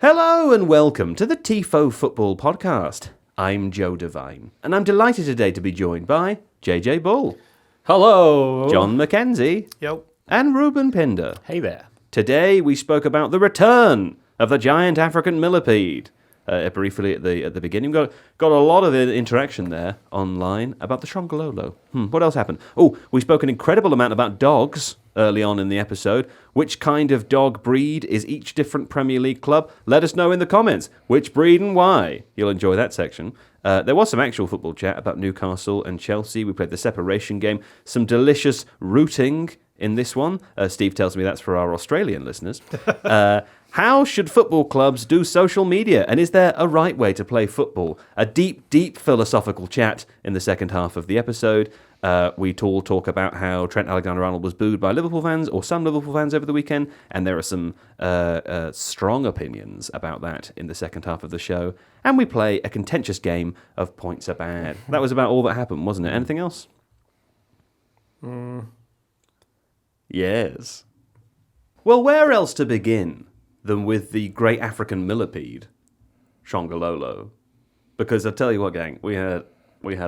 Hello and welcome to the Tifo Football podcast. I'm Joe Devine, and I'm delighted today to be joined by JJ Bull. Hello. John McKenzie. Yep. And Ruben Pinder. Hey there. Today we spoke about the return of the giant African millipede. Briefly at the beginning, got a lot of interaction there online about the Shongololo. What else happened? Oh, we spoke an incredible amount about dogs early on in the episode. Which kind of dog breed is each different Premier League club? Let us know in the comments which breed and why. You'll enjoy that section. There was some actual football chat about Newcastle and Chelsea. We played the separation game. Some delicious rooting in this one. Steve tells me that's for our Australian listeners. How should football clubs do social media? And is there a right way to play football? A deep, deep philosophical chat in the second half of the episode. We all talk about how Trent Alexander-Arnold was booed by Liverpool fans, or some Liverpool fans over the weekend, and there are some strong opinions about that in the second half of the show. And we play a contentious game of Points Are Bad. That was about all that happened, wasn't it? Anything else? Yes. Well, where else to begin than with the great African millipede, Shongololo? Because I tell you what, gang, we had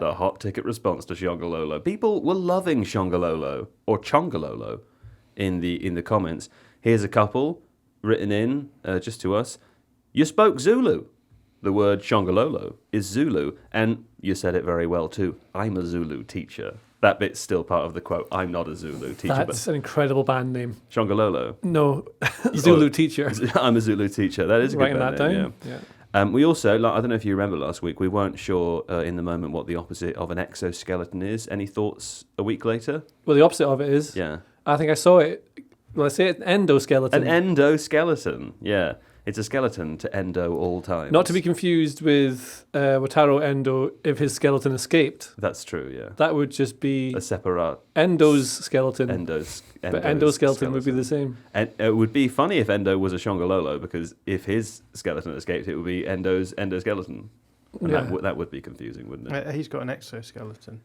a hot ticket response to Shongololo. People were loving Shongololo or Chongololo in the comments. Here's a couple written in just to us. You spoke Zulu. The word Shongololo is Zulu, and you said it very well too. I'm a Zulu teacher. That bit's still part of the quote. I'm not a Zulu teacher. That's an incredible band name. Shongololo. No, Zulu teacher. I'm a Zulu teacher. That is a good Writing band that name, down. Yeah. We also, I don't know if you remember last week, we weren't sure in the moment what the opposite of an exoskeleton is. Any thoughts a week later? Well, the opposite of it is. Yeah. I think I saw it. Well, I say it, endoskeleton. An endoskeleton. Yeah. It's a skeleton to endo all times. Not to be confused with Wataru Endo if his skeleton escaped. That's true, yeah. That would just be a separate Endo's skeleton. But endoskeleton would be the same. And it would be funny if Endo was a Shongololo, because if his skeleton escaped, it would be Endo's endoskeleton. And that would be confusing, wouldn't it? He's got an exoskeleton.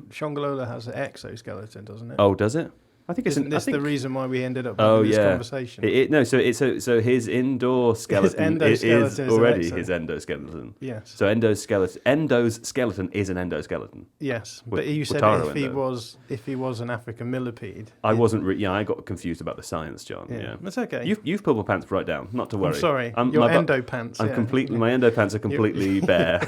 Shongololo has an exoskeleton, doesn't it? Oh, does it? I think Isn't this the reason why we ended up having this conversation? So his indoor skeleton is already his endoskeleton. Yes. So Endo's skeleton is an endoskeleton. Yes, but you said if he was an African millipede. I wasn't. I got confused about the science, John. Yeah. That's okay. You've purple pants right down. Not to worry. I'm sorry. Your endo pants. My endo pants are completely bare.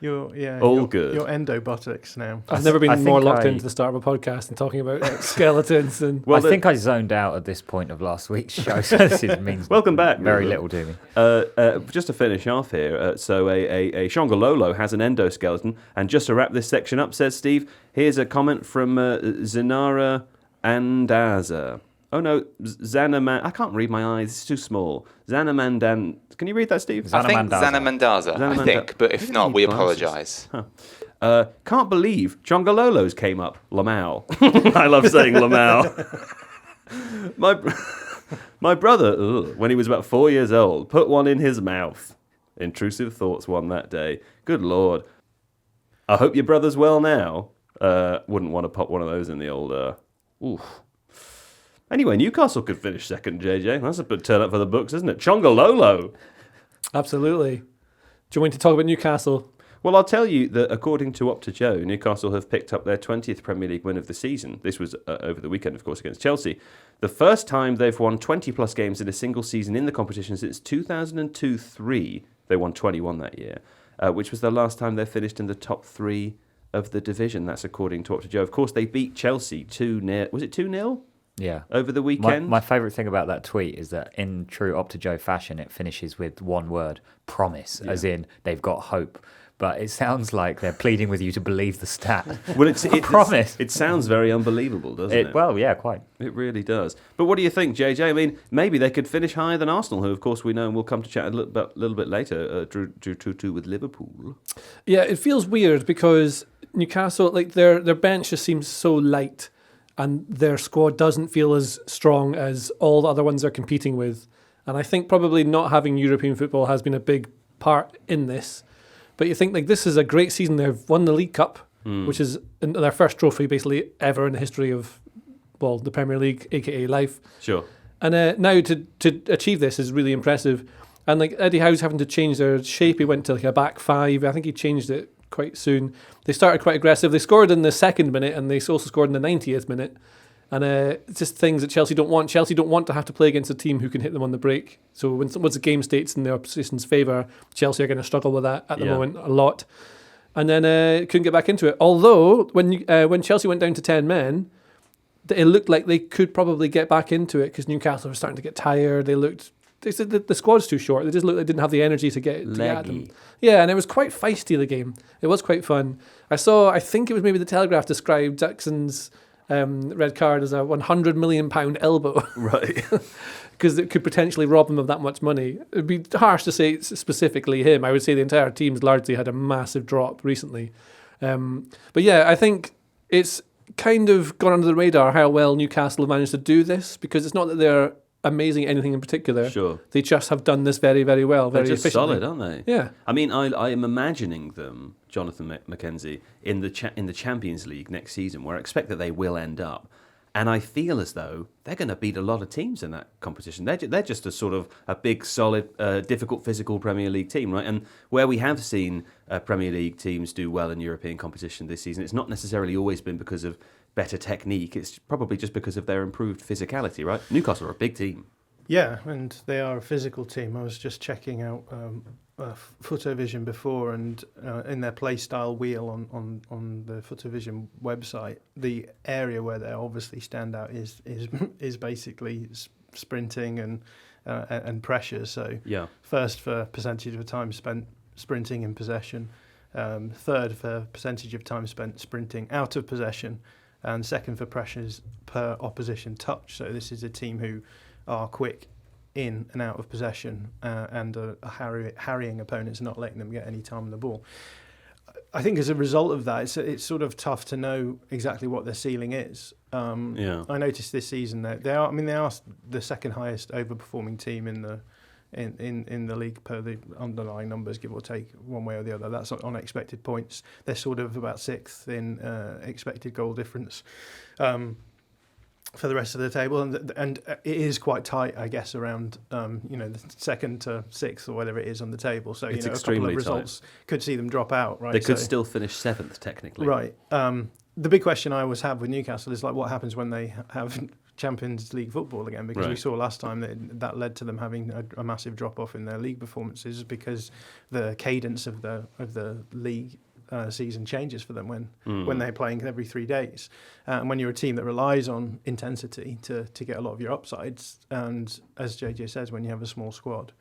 All good. Your endo buttocks now. I've never been more locked into the start of a podcast and talking about skeletons. And I think I zoned out at this point of last week's show, so this means welcome back. Very little to me. Just to finish off here, so a Shongololo has an endoskeleton, and just to wrap this section up, says Steve, here's a comment from Zinara Andaza. Oh no, Zanaman. I can't read my eyes. It's too small. Zanamandan. Can you read that, Steve? I think Zanamandaza. I think, but if not, we apologise. Can't believe Chongololos came up. Lamau. I love saying Lamau. My brother, when he was about 4 years old, put one in his mouth. Intrusive thoughts one that day. Good Lord. I hope your brother's well now. Wouldn't want to pop one of those in the old... Oof. Anyway, Newcastle could finish second, JJ. That's a good turn up for the books, isn't it? Chongololo. Absolutely. Do you want me to talk about Newcastle? Well, I'll tell you that according to Up to Joe, Newcastle have picked up their 20th Premier League win of the season. This was over the weekend, of course, against Chelsea. The first time they've won 20-plus games in a single season in the competition since 2002-03. They won 21 that year, which was the last time they finished in the top three of the division. That's according to Up to Joe. Of course, they beat Chelsea 2-0. Was it 2-0? Yeah. Over the weekend? My favourite thing about that tweet is that in true Up to Joe fashion, it finishes with one word, promise, as in they've got hope. But it sounds like they're pleading with you to believe the stat. Well, it's promise. It sounds very unbelievable, doesn't it? Well, yeah, quite. It really does. But what do you think, JJ? I mean, maybe they could finish higher than Arsenal, who, of course, we know and we'll come to chat a little bit later, drew 2-2 with Liverpool. Yeah, it feels weird because Newcastle, like their bench just seems so light, and their squad doesn't feel as strong as all the other ones they're competing with. And I think probably not having European football has been a big part in this. But you think, like, this is a great season. They've won the League Cup, which is their first trophy basically ever in the history of, well, the Premier League, a.k.a. life. Sure. And now to achieve this is really impressive. And like Eddie Howe's having to change their shape. He went to like a back five. I think he changed it quite soon. They started quite aggressive. They scored in the 2nd minute, and they also scored in the 90th minute. And it's just things that Chelsea don't want. Chelsea don't want to have to play against a team who can hit them on the break. So once the game states in the opposition's favour, Chelsea are going to struggle with that at the moment a lot. And then couldn't get back into it. Although when Chelsea went down to 10 men, it looked like they could probably get back into it because Newcastle were starting to get tired. They said that the squad's too short. They just looked like they didn't have the energy to get at them. Yeah, and it was quite feisty, the game. It was quite fun. I think it was maybe the Telegraph described Jackson's red card as a £100 million elbow. Right. Because it could potentially rob them of that much money. It'd be harsh to say specifically him. I would say the entire team's largely had a massive drop recently. But yeah, I think it's kind of gone under the radar how well Newcastle have managed to do this, because it's not that they're amazing at anything in particular. Sure. They just have done this very, very well, very They're just efficiently. solid, aren't they? Yeah. I mean, I am imagining them, Jonathan Mackenzie, in the Champions League next season, where I expect that they will end up. And I feel as though they're going to beat a lot of teams in that competition. They're just a sort of a big, solid, difficult, physical Premier League team, right? And where we have seen Premier League teams do well in European competition this season, it's not necessarily always been because of better technique. It's probably just because of their improved physicality, right? Newcastle are a big team. Yeah, and they are a physical team. I was just checking out Footovision before, and in their play style wheel on the Footovision website, the area where they obviously stand out is basically sprinting and pressure. So first for percentage of time spent sprinting in possession, third for percentage of time spent sprinting out of possession, and second for pressures per opposition touch. So this is a team who are quick in and out of possession and are harrying opponents and not letting them get any time on the ball. I think as a result of that, it's sort of tough to know exactly what their ceiling is. I noticed this season that they are the second highest overperforming team in the league per the underlying numbers, give or take one way or the other. That's on expected points. They're sort of about 6th in expected goal difference for the rest of the table, and it is quite tight, I guess, around the 2nd to 6th or whatever it is on the table. So it's a couple of results could see them drop out. Right, they could still finish 7th technically. Right. The big question I always have with Newcastle is like, what happens when they have Champions League football again? Because we saw last time that led to them having a massive drop off in their league performances, because the cadence of the league season changes for them when they're playing every 3 days, and when you're a team that relies on intensity to get a lot of your upsides, and as JJ says, when you have a small squad,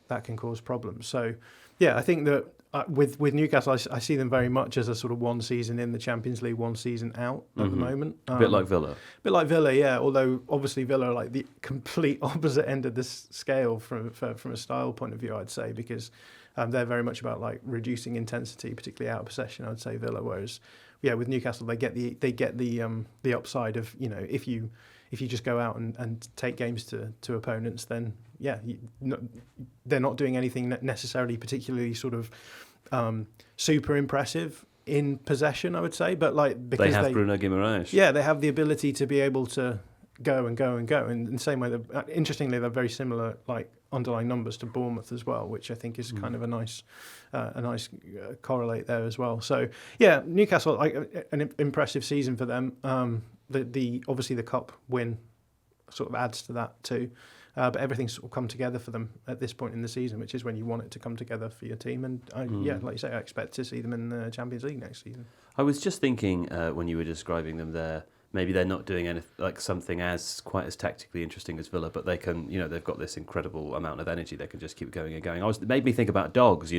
that can cause problems. So yeah, I think that with Newcastle, I see them very much as a sort of one season in the Champions League, one season out at the moment. A bit like Villa. Yeah. Although obviously Villa are like the complete opposite end of the scale from a style point of view, I'd say, because they're very much about like reducing intensity, particularly out of possession, I'd say, Villa. Whereas, with Newcastle, they get the upside of, if you just go out and take games to opponents, then they're not doing anything necessarily particularly sort of super impressive in possession, I would say. But like, because they have Bruno Guimaraes. Yeah, they have the ability to be able to go and go and go. And in the same way, interestingly, they're very similar, like underlying numbers to Bournemouth as well, which I think is kind of a nice correlate there as well. So yeah, Newcastle, like an impressive season for them. Obviously the cup win sort of adds to that too. But everything's sort of come together for them at this point in the season, which is when you want it to come together for your team. And like you say, I expect to see them in the Champions League next season. I was just thinking when you were describing them there, maybe they're not doing anything like something quite as tactically interesting as Villa, but they can, they've got this incredible amount of energy. They can just keep going and going. It made me think about dogs,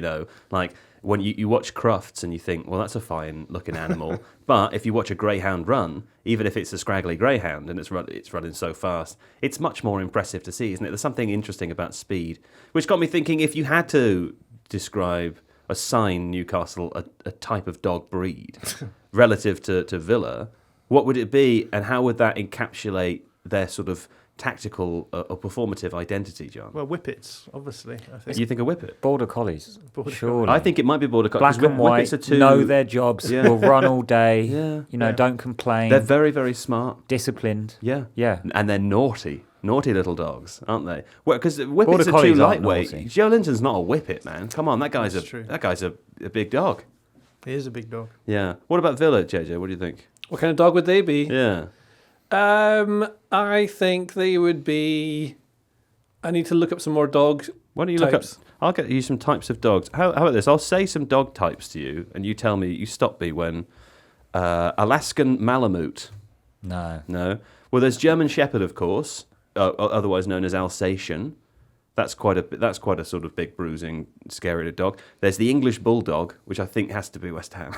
like when you watch Crufts and you think, well, that's a fine looking animal. But if you watch a greyhound run, even if it's a scraggly greyhound and it's running so fast, it's much more impressive to see, isn't it? There's something interesting about speed, which got me thinking, if you had to assign Newcastle a type of dog breed relative to Villa, what would it be, and how would that encapsulate their sort of tactical or performative identity, John? Well, Whippets, obviously. I think. You think a Whippet? Border Collies. Surely. I think it might be Border Collies. Black and white, know their jobs, will run all day, don't complain. They're very, very smart. Disciplined. Yeah. Yeah. And they're naughty. Naughty little dogs, aren't they? Well, because whippets Border are too collies aren't lightweight. naughty. Joe Linton's not a whippet, man. Come on, that guy's That's true. a big dog. He is a big dog. Yeah. What about Villa, JJ? What do you think? What kind of dog would they be? Yeah. I think they would be. I need to look up some more dog Why don't you types. look up? I'll get you some types of dogs. How about this? I'll say some dog types to you, and you tell me. You stop me when Alaskan Malamute. No. No. Well, there's German Shepherd, of course, otherwise known as Alsatian. That's quite a sort of big, bruising, scary dog. There's the English Bulldog, which I think has to be West Ham.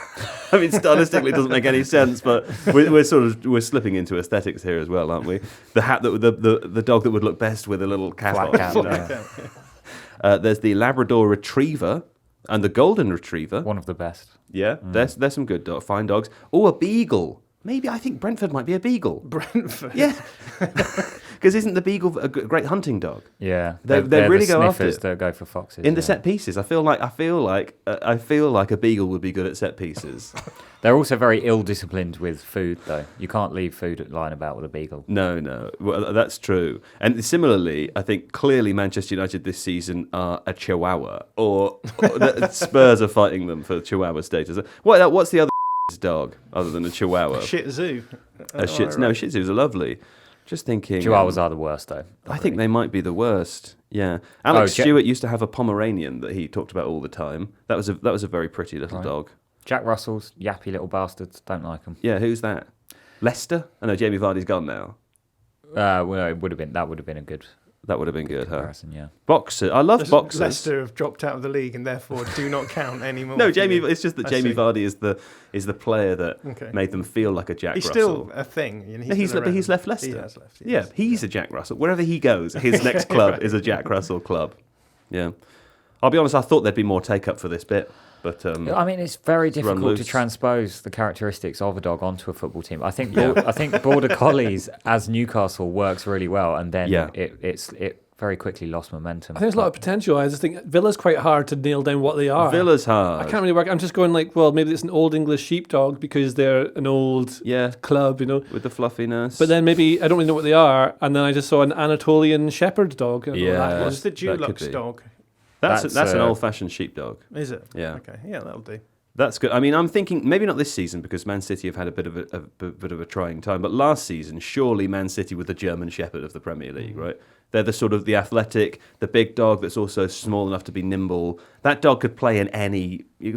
I mean, stylistically, it doesn't make any sense, but we're slipping into aesthetics here as well, aren't we? The hat the dog that would look best with a little cap on. There's the Labrador Retriever and the Golden Retriever. One of the best. Yeah, there's some good fine dogs. Oh, a Beagle. Maybe I think Brentford might be a Beagle. Brentford. Yeah. Because isn't the Beagle a great hunting dog? Yeah, They they're really the go after sniffers it. that go for foxes. In the set pieces, I feel like a Beagle would be good at set pieces. They're also very ill-disciplined with food, though. You can't leave food lying about with a beagle. No, well, that's true. And similarly, I think clearly Manchester United this season are a Chihuahua, or Spurs are fighting them for Chihuahua status. What's the other dog other than a Chihuahua? Shih Tzu. No, Shih Tzus are lovely. Just thinking. Chihuahuas are the worst, though. I think they might be the worst. Yeah, Alex Stewart used to have a Pomeranian that he talked about all the time. That was a very pretty little dog. Jack Russells, yappy little bastards. Don't like them. Yeah, who's that? Leicester? I know Jamie Vardy's gone now. Well, that would have been a good That would have been good, huh? comparison. Yeah. Boxer. I love boxers. Leicester have dropped out of the league and therefore do not count anymore. No, Jamie. It's just that I Jamie see. Vardy is the player that made them feel like a Jack He's Russell. still a thing. He's left Leicester. He has left. Yeah, he's a Jack Russell. Wherever he goes, his next club is a Jack Russell club. Yeah. I'll be honest. I thought there'd be more take up for this bit, but I mean, it's very difficult to loose. transpose the characteristics of a dog onto a football team. I think Border Collies as Newcastle works really well, and then it very quickly lost momentum. I think there's a lot of potential. I just think Villa's quite hard to nail down what they are. Villa's hard. I can't really work. I'm just going like, well, maybe it's an old English sheepdog because they're an old club, with the fluffiness. But then maybe I don't really know what they are, and then I just saw an Anatolian shepherd dog. Yeah. It's the Dulux dog. That's an old-fashioned sheepdog. Is it? Yeah. Okay. Yeah, that'll do. That's good. I mean, I'm thinking maybe not this season because Man City have had a bit of a trying time. But last season, surely Man City were the German Shepherd of the Premier League, right? They're the sort of the athletic, the big dog that's also small enough to be nimble. That dog could play in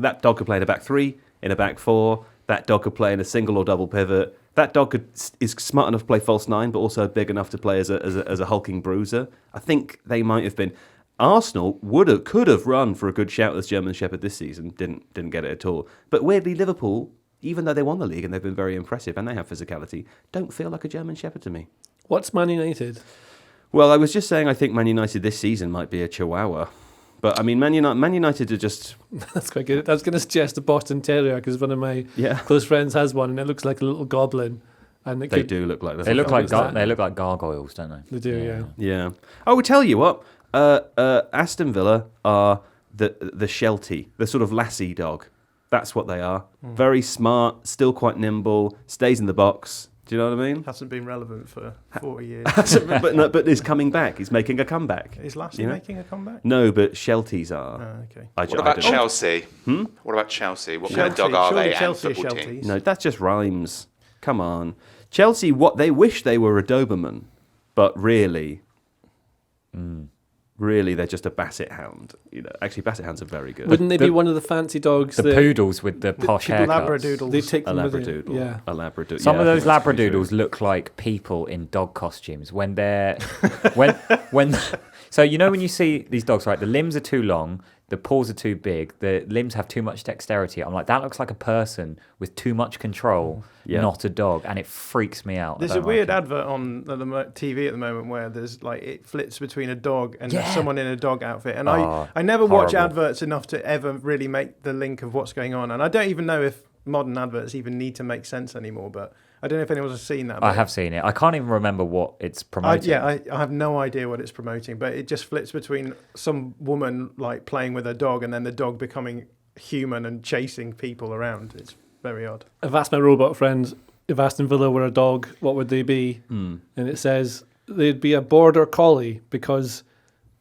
That dog could play in a back three, in a back four. That dog could play in a single or double pivot. That dog is smart enough to play false nine, but also big enough to play as a hulking bruiser. I think they might have been. Arsenal could have run for a good shout as German Shepherd this season. Didn't get it at all. But weirdly, Liverpool, even though they won the league and they've been very impressive and they have physicality, don't feel like a German Shepherd to me. What's Man United? Well, I was just saying I think Man United this season might be a Chihuahua. But, I mean, Man United are just... That's quite good. I was going to suggest a Boston Terrier because one of my close friends has one and it looks like a little goblin. And they do look like... They look like gargoyles, don't they? They do, Yeah. I will tell you what. Aston Villa are the Sheltie, the sort of lassie dog. That's what they are. Very smart, still quite nimble, stays in the box. Do you know what I mean? Hasn't been relevant for 40 years. but he's coming back. He's making a comeback. Is Lassie making a comeback? No, but Shelties are. Okay. What about Chelsea? What about Chelsea? What kind of dog are they and football team? No, that's just rhymes. Come on. Chelsea, they wish they were a Doberman, but really... Really, they're just a Basset Hound. Actually, Basset Hounds are very good. Wouldn't they be one of the fancy dogs? The poodles with the posh haircuts. Labradoodles. They take a them Labradoodle. A Labradoodle. Some of those Labradoodles look like people in dog costumes when they're So when you see these dogs, right? The limbs are too long, the paws are too big, the limbs have too much dexterity. I'm like, that looks like a person with too much control, not a dog, and it freaks me out. There's a weird advert on the TV at the moment where there's it flips between a dog and someone in a dog outfit, and I never watch adverts enough to ever really make the link of what's going on, and I don't even know if modern adverts even need to make sense anymore, but I don't know if anyone's seen that. I have seen it. I can't even remember what it's promoting. I have no idea what it's promoting, but it just flips between some woman playing with a dog and then the dog becoming human and chasing people around. It's very odd. I've asked my robot friends if Aston Villa were a dog, what would they be? And it says they'd be a border collie because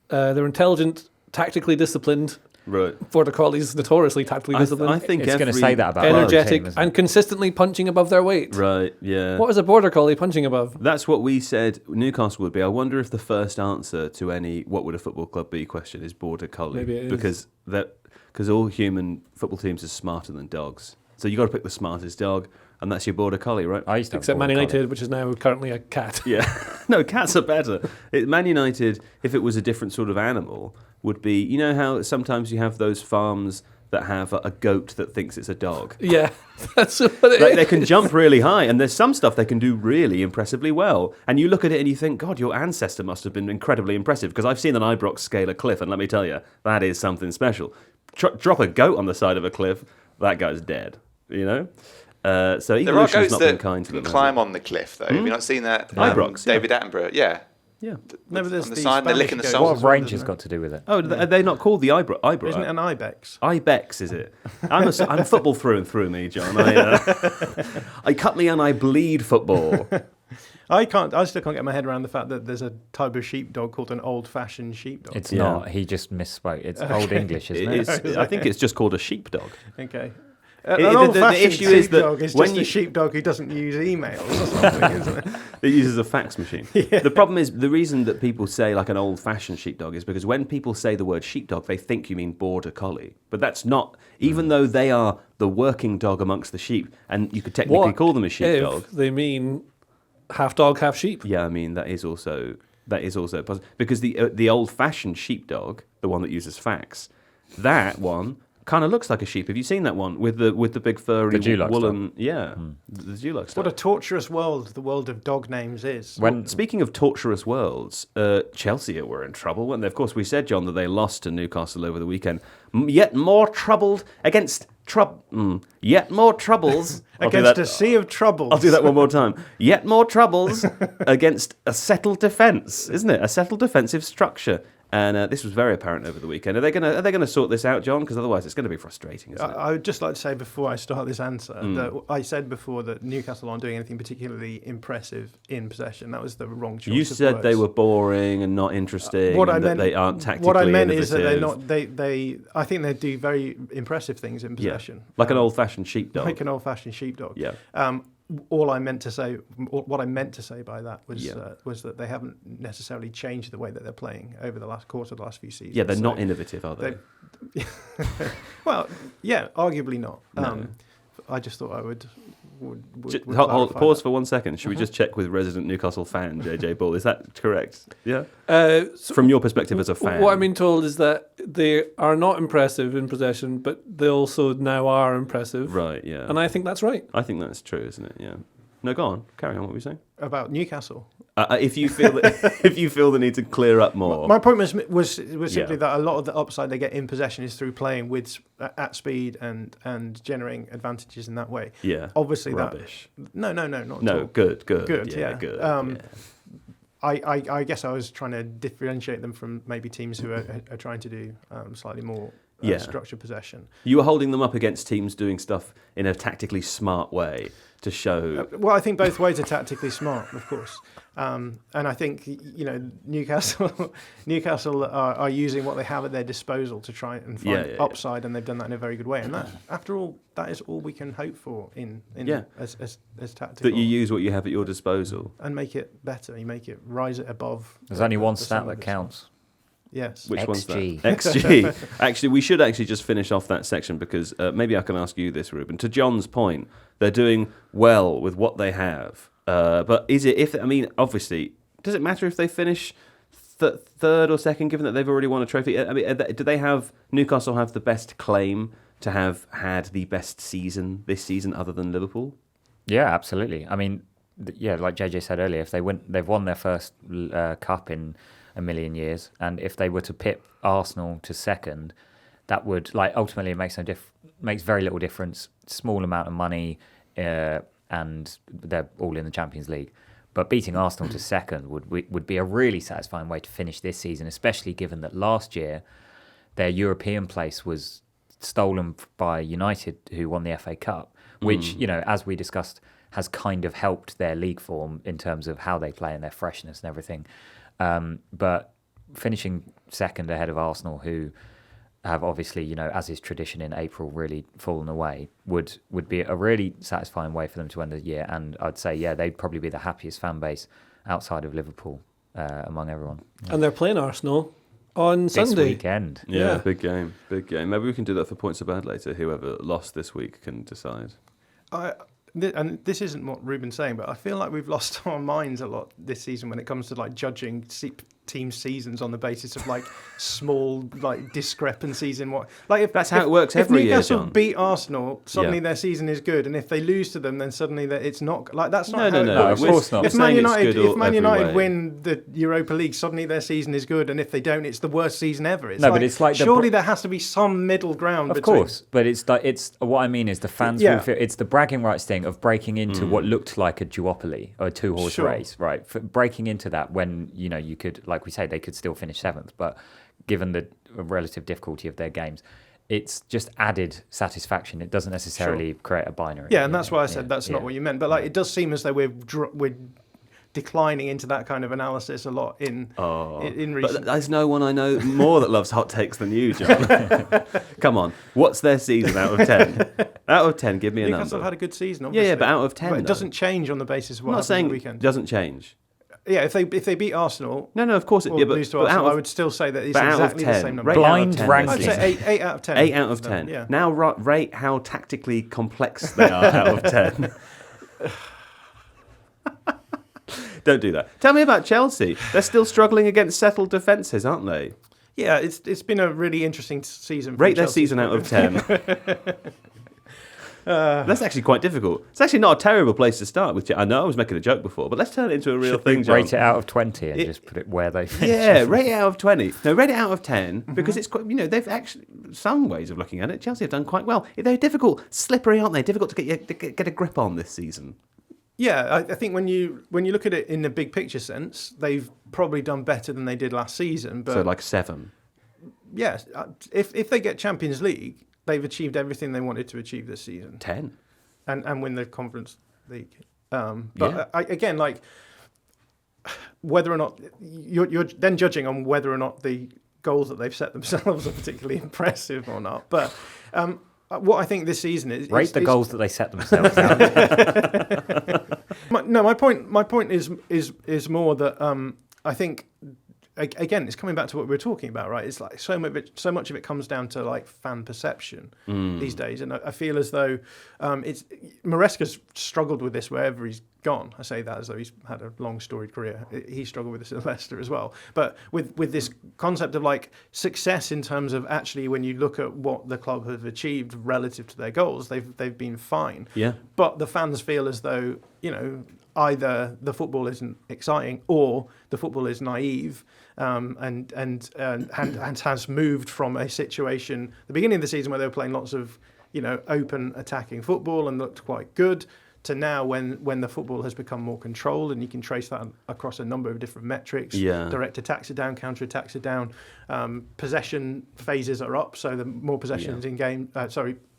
they're intelligent, tactically disciplined. Right. Border collies notoriously tactically disciplined. I think it's going to say that about energetic team, and consistently punching above their weight. Right. Yeah. What is a border collie punching above? That's what we said Newcastle would be. I wonder if the first answer to any "what would a football club be" question is border collie. Maybe it is. Because all human football teams are smarter than dogs. So you got to pick the smartest dog, and that's your border collie, right? I used to have Except a Man border United, collie. which is now currently a cat. Yeah. No, cats are better. Man United, if it was a different sort of animal, would be, you know how sometimes you have those farms that have a goat that thinks it's a dog? Yeah, that's what it Like, is. they can jump really high, and there's some stuff they can do really impressively well. And you look at it and you think, God, your ancestor must have been incredibly impressive, because I've seen an Ibrox scale a cliff, and let me tell you, that is something special. Drop a goat on the side of a cliff, that guy's dead, you know? So There are evolution's goats not been that kind to can them. climb on the cliff, though. Have you not seen that? Ibrox, yeah. David Attenborough, yeah. Yeah. No, but there's On the the side, they're Spanish licking the goats soles. What as have well, Rangers isn't got to do with it? Oh, are they not called the Ibrox? Isn't it an ibex? Ibex, is it? I'm football through and through, me, John. I cut me and I bleed football. I still can't get my head around the fact that there's a type of sheepdog called an old-fashioned sheepdog. It's Yeah. not. He just misspoke. It's Old English, isn't it? I think it's just called a sheepdog. Okay. The An old-fashioned issue is that sheepdog is when just you- a sheepdog who doesn't use emails or something, isn't it? It uses a fax machine. The problem is, the reason that people say like an old-fashioned sheepdog is because when people say the word sheepdog, they think you mean border collie. But that's not, even though they are the working dog amongst the sheep, and you could technically What call them a sheepdog. if they mean half dog, half sheep? Yeah, I mean, that is also possible. Because the old-fashioned sheepdog, the one that uses fax, that one kind of looks like a sheep. Have you seen that one with the big furry The Dulux woolen? Yeah, the Dulux. What a torturous world the world of dog names is. Speaking of torturous worlds, Chelsea were in trouble, weren't they? Of course, we said, John, that they lost to Newcastle over the weekend. Yet more troubled against yet more troubles Against a sea of troubles. I'll do that one more time. Yet more troubles against a settled defence, isn't it? A settled defensive structure. And this was very apparent over the weekend. Are they going to sort this out, John? Because otherwise it's going to be frustrating, isn't it? I would just like to say before I start this answer that I said before that Newcastle aren't doing anything particularly impressive in possession. That was the wrong choice. You of said words. they were boring and not interesting, What and I that meant- they aren't tactically What I meant innovative. is that they're not. They. I think they do very impressive things in possession. Like an old-fashioned sheepdog. Like an old-fashioned sheepdog. Yeah. All I meant to say, what I meant to say by that was Yeah. was that they haven't necessarily changed the way that they're playing over the last course of the last few seasons. Yeah, they're So not innovative, are they? well, yeah, arguably not. No. I just thought I would Hold, clarify pause that. for 1 second. Should we just check with resident Newcastle fan JJ Ball? Is that correct? Yeah. From your perspective as a fan, What I'm being told is that they are not impressive in possession, but they also now are impressive. right? Yeah. And I think that's right. I think that's true, isn't it? Yeah. No, go on. Carry on. What were you saying? About Newcastle. If you feel that, if you feel the need to clear up more, My point was simply Yeah. that a lot of the upside they get in possession is through playing at speed and generating advantages in that way. yeah. Obviously, Rubbish. not at all. No, good. Good, Yeah, yeah. good. Um, yeah. I guess I was trying to differentiate them from maybe teams who are trying to do slightly more Yeah. structured possession. You were holding them up against teams doing stuff in a tactically smart way to show. Well, I think both ways are tactically smart, of course, and I think Newcastle are using what they have at their disposal to try and find Yeah. upside, and they've done that in a very good way. And that, after all, that is all we can hope for in Yeah. as tactical. That you use what you have at your disposal. and make it better. You make it rise it above. There's only one the stat sum of that its counts. parts. Yes. Which one's that? XG. XG. Actually, we should actually just finish off that section because maybe I can ask you this, Ruben. To John's point, they're doing well with what they have. But is it, obviously, does it matter if they finish third or second, given that they've already won a trophy? I mean, do they have, Newcastle have the best claim to have had the best season this season other than Liverpool? Yeah, absolutely. I mean, like JJ said earlier, if they've won their first cup in a million years, and if they were to pip Arsenal to second, that would ultimately it makes very little difference. Small amount of money, and they're all in the Champions League. But beating Arsenal to second would be a really satisfying way to finish this season, especially given that last year their European place was stolen by United, who won the FA Cup, which, as we discussed has kind of helped their league form in terms of how they play and their freshness and everything. But finishing second ahead of Arsenal, who have obviously, you know, as is tradition in April, really fallen away, would be a really satisfying way for them to end the year. And I'd say, yeah, they'd probably be the happiest fan base outside of Liverpool among everyone. Yeah. And they're playing Arsenal on Sunday. This weekend. Yeah, big game. Maybe we can do that for points of bad later. Whoever lost this week can decide. And this isn't what Ruben's saying, but I feel like we've lost our minds a lot this season when it comes to like judging team seasons on the basis of like small like discrepancies in what, like if that's how it works every year. If Newcastle beat Arsenal, suddenly their season is good, and if they lose to them, then suddenly it's not. Like that's not how it works. Of course not. If Man United win the Europa League, suddenly their season is good, and if they don't, it's the worst season ever. But it's like surely there has to be some middle ground. Of course, but it's what I mean is the fans will feel it's the bragging rights thing of breaking into what looked like a duopoly or a two-horse race, right? For breaking into that when you know you could, like we say, they could still finish seventh, but given the relative difficulty of their games, it's just added satisfaction. It doesn't necessarily create a binary. Yeah, and that's why I said that's not what you meant. But like, it does seem as though we're declining into that kind of analysis a lot in recent. But there's no one I know more that loves hot takes than you, John. Come on, what's their season out of 10? Out of 10, give me a number. Newcastle have had a good season, obviously. Yeah, but out of 10, but it doesn't change on the basis of what happens on the weekend. It doesn't change. Yeah, if they beat Arsenal, no, of course it. Or lose to Arsenal, I would still say that it's exactly the same number. Blind ranking. I'd say 8 out of 10. 8 out of 10. Yeah. Now rate how tactically complex they are out of 10. Don't do that. Tell me about Chelsea. They're still struggling against settled defences, aren't they? Yeah, it's been a really interesting season. Rate their season out of 10. That's actually quite difficult. It's actually not a terrible place to start with. I know I was making a joke before, but let's turn it into a real thing, John. Rate it out of 20 and just put it where they finish. Yeah, rate it out of 20. No, rate it out of 10 because it's quite, you know, they've actually, some ways of looking at it, Chelsea have done quite well. They're difficult, slippery, aren't they? Difficult to get a grip on this season. Yeah, I think when you look at it in the big picture sense, they've probably done better than they did last season. But so like 7. Yeah, if they get Champions League, they've achieved everything they wanted to achieve this season. 10. And win the Conference League. Again, like, whether or not... You're then judging on whether or not the goals that they've set themselves are particularly impressive or not. But what I think this season is... Rate the goals that they set themselves. My point is more that I think... Again, it's coming back to what we were talking about, right? It's like so much of it comes down to like fan perception these days, and I feel as though Maresca's struggled with this wherever he's gone. I say that as though he's had a long storied career. He struggled with this at Leicester as well. But with this concept of like success in terms of actually when you look at what the club have achieved relative to their goals, they've been fine. Yeah. But the fans feel as though, you know, either the football isn't exciting or the football is naive, and has moved from a situation the beginning of the season where they were playing lots of, you know, open attacking football and looked quite good, to now when the football has become more controlled, and you can trace that across a number of different metrics. Yeah. Direct attacks are down, counter attacks are down, possession phases are up, so the more possessions in game,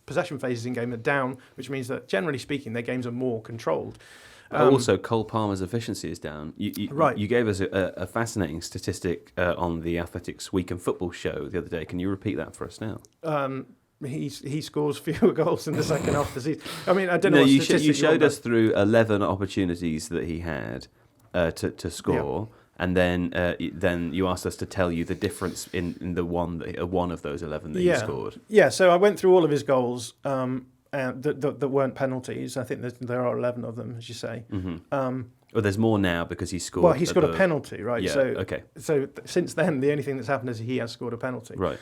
possession phases in game are down, which means that generally speaking their games are more controlled. Also, Cole Palmer's efficiency is down. You gave us a fascinating statistic on the Athletics Week in Football show the other day. Can you repeat that for us now? He scores fewer goals in the second half of the season. I mean, I don't know. You showed us through 11 opportunities that he had to score, and then you asked us to tell you the difference in the one of those 11 that he scored. Yeah. So I went through all of his goals. That weren't penalties. I think there are 11 of them, as you say. Well, there's more now because he scored. Well, he scored a penalty, right? Yeah, okay. So since then, the only thing that's happened is he has scored a penalty. Right.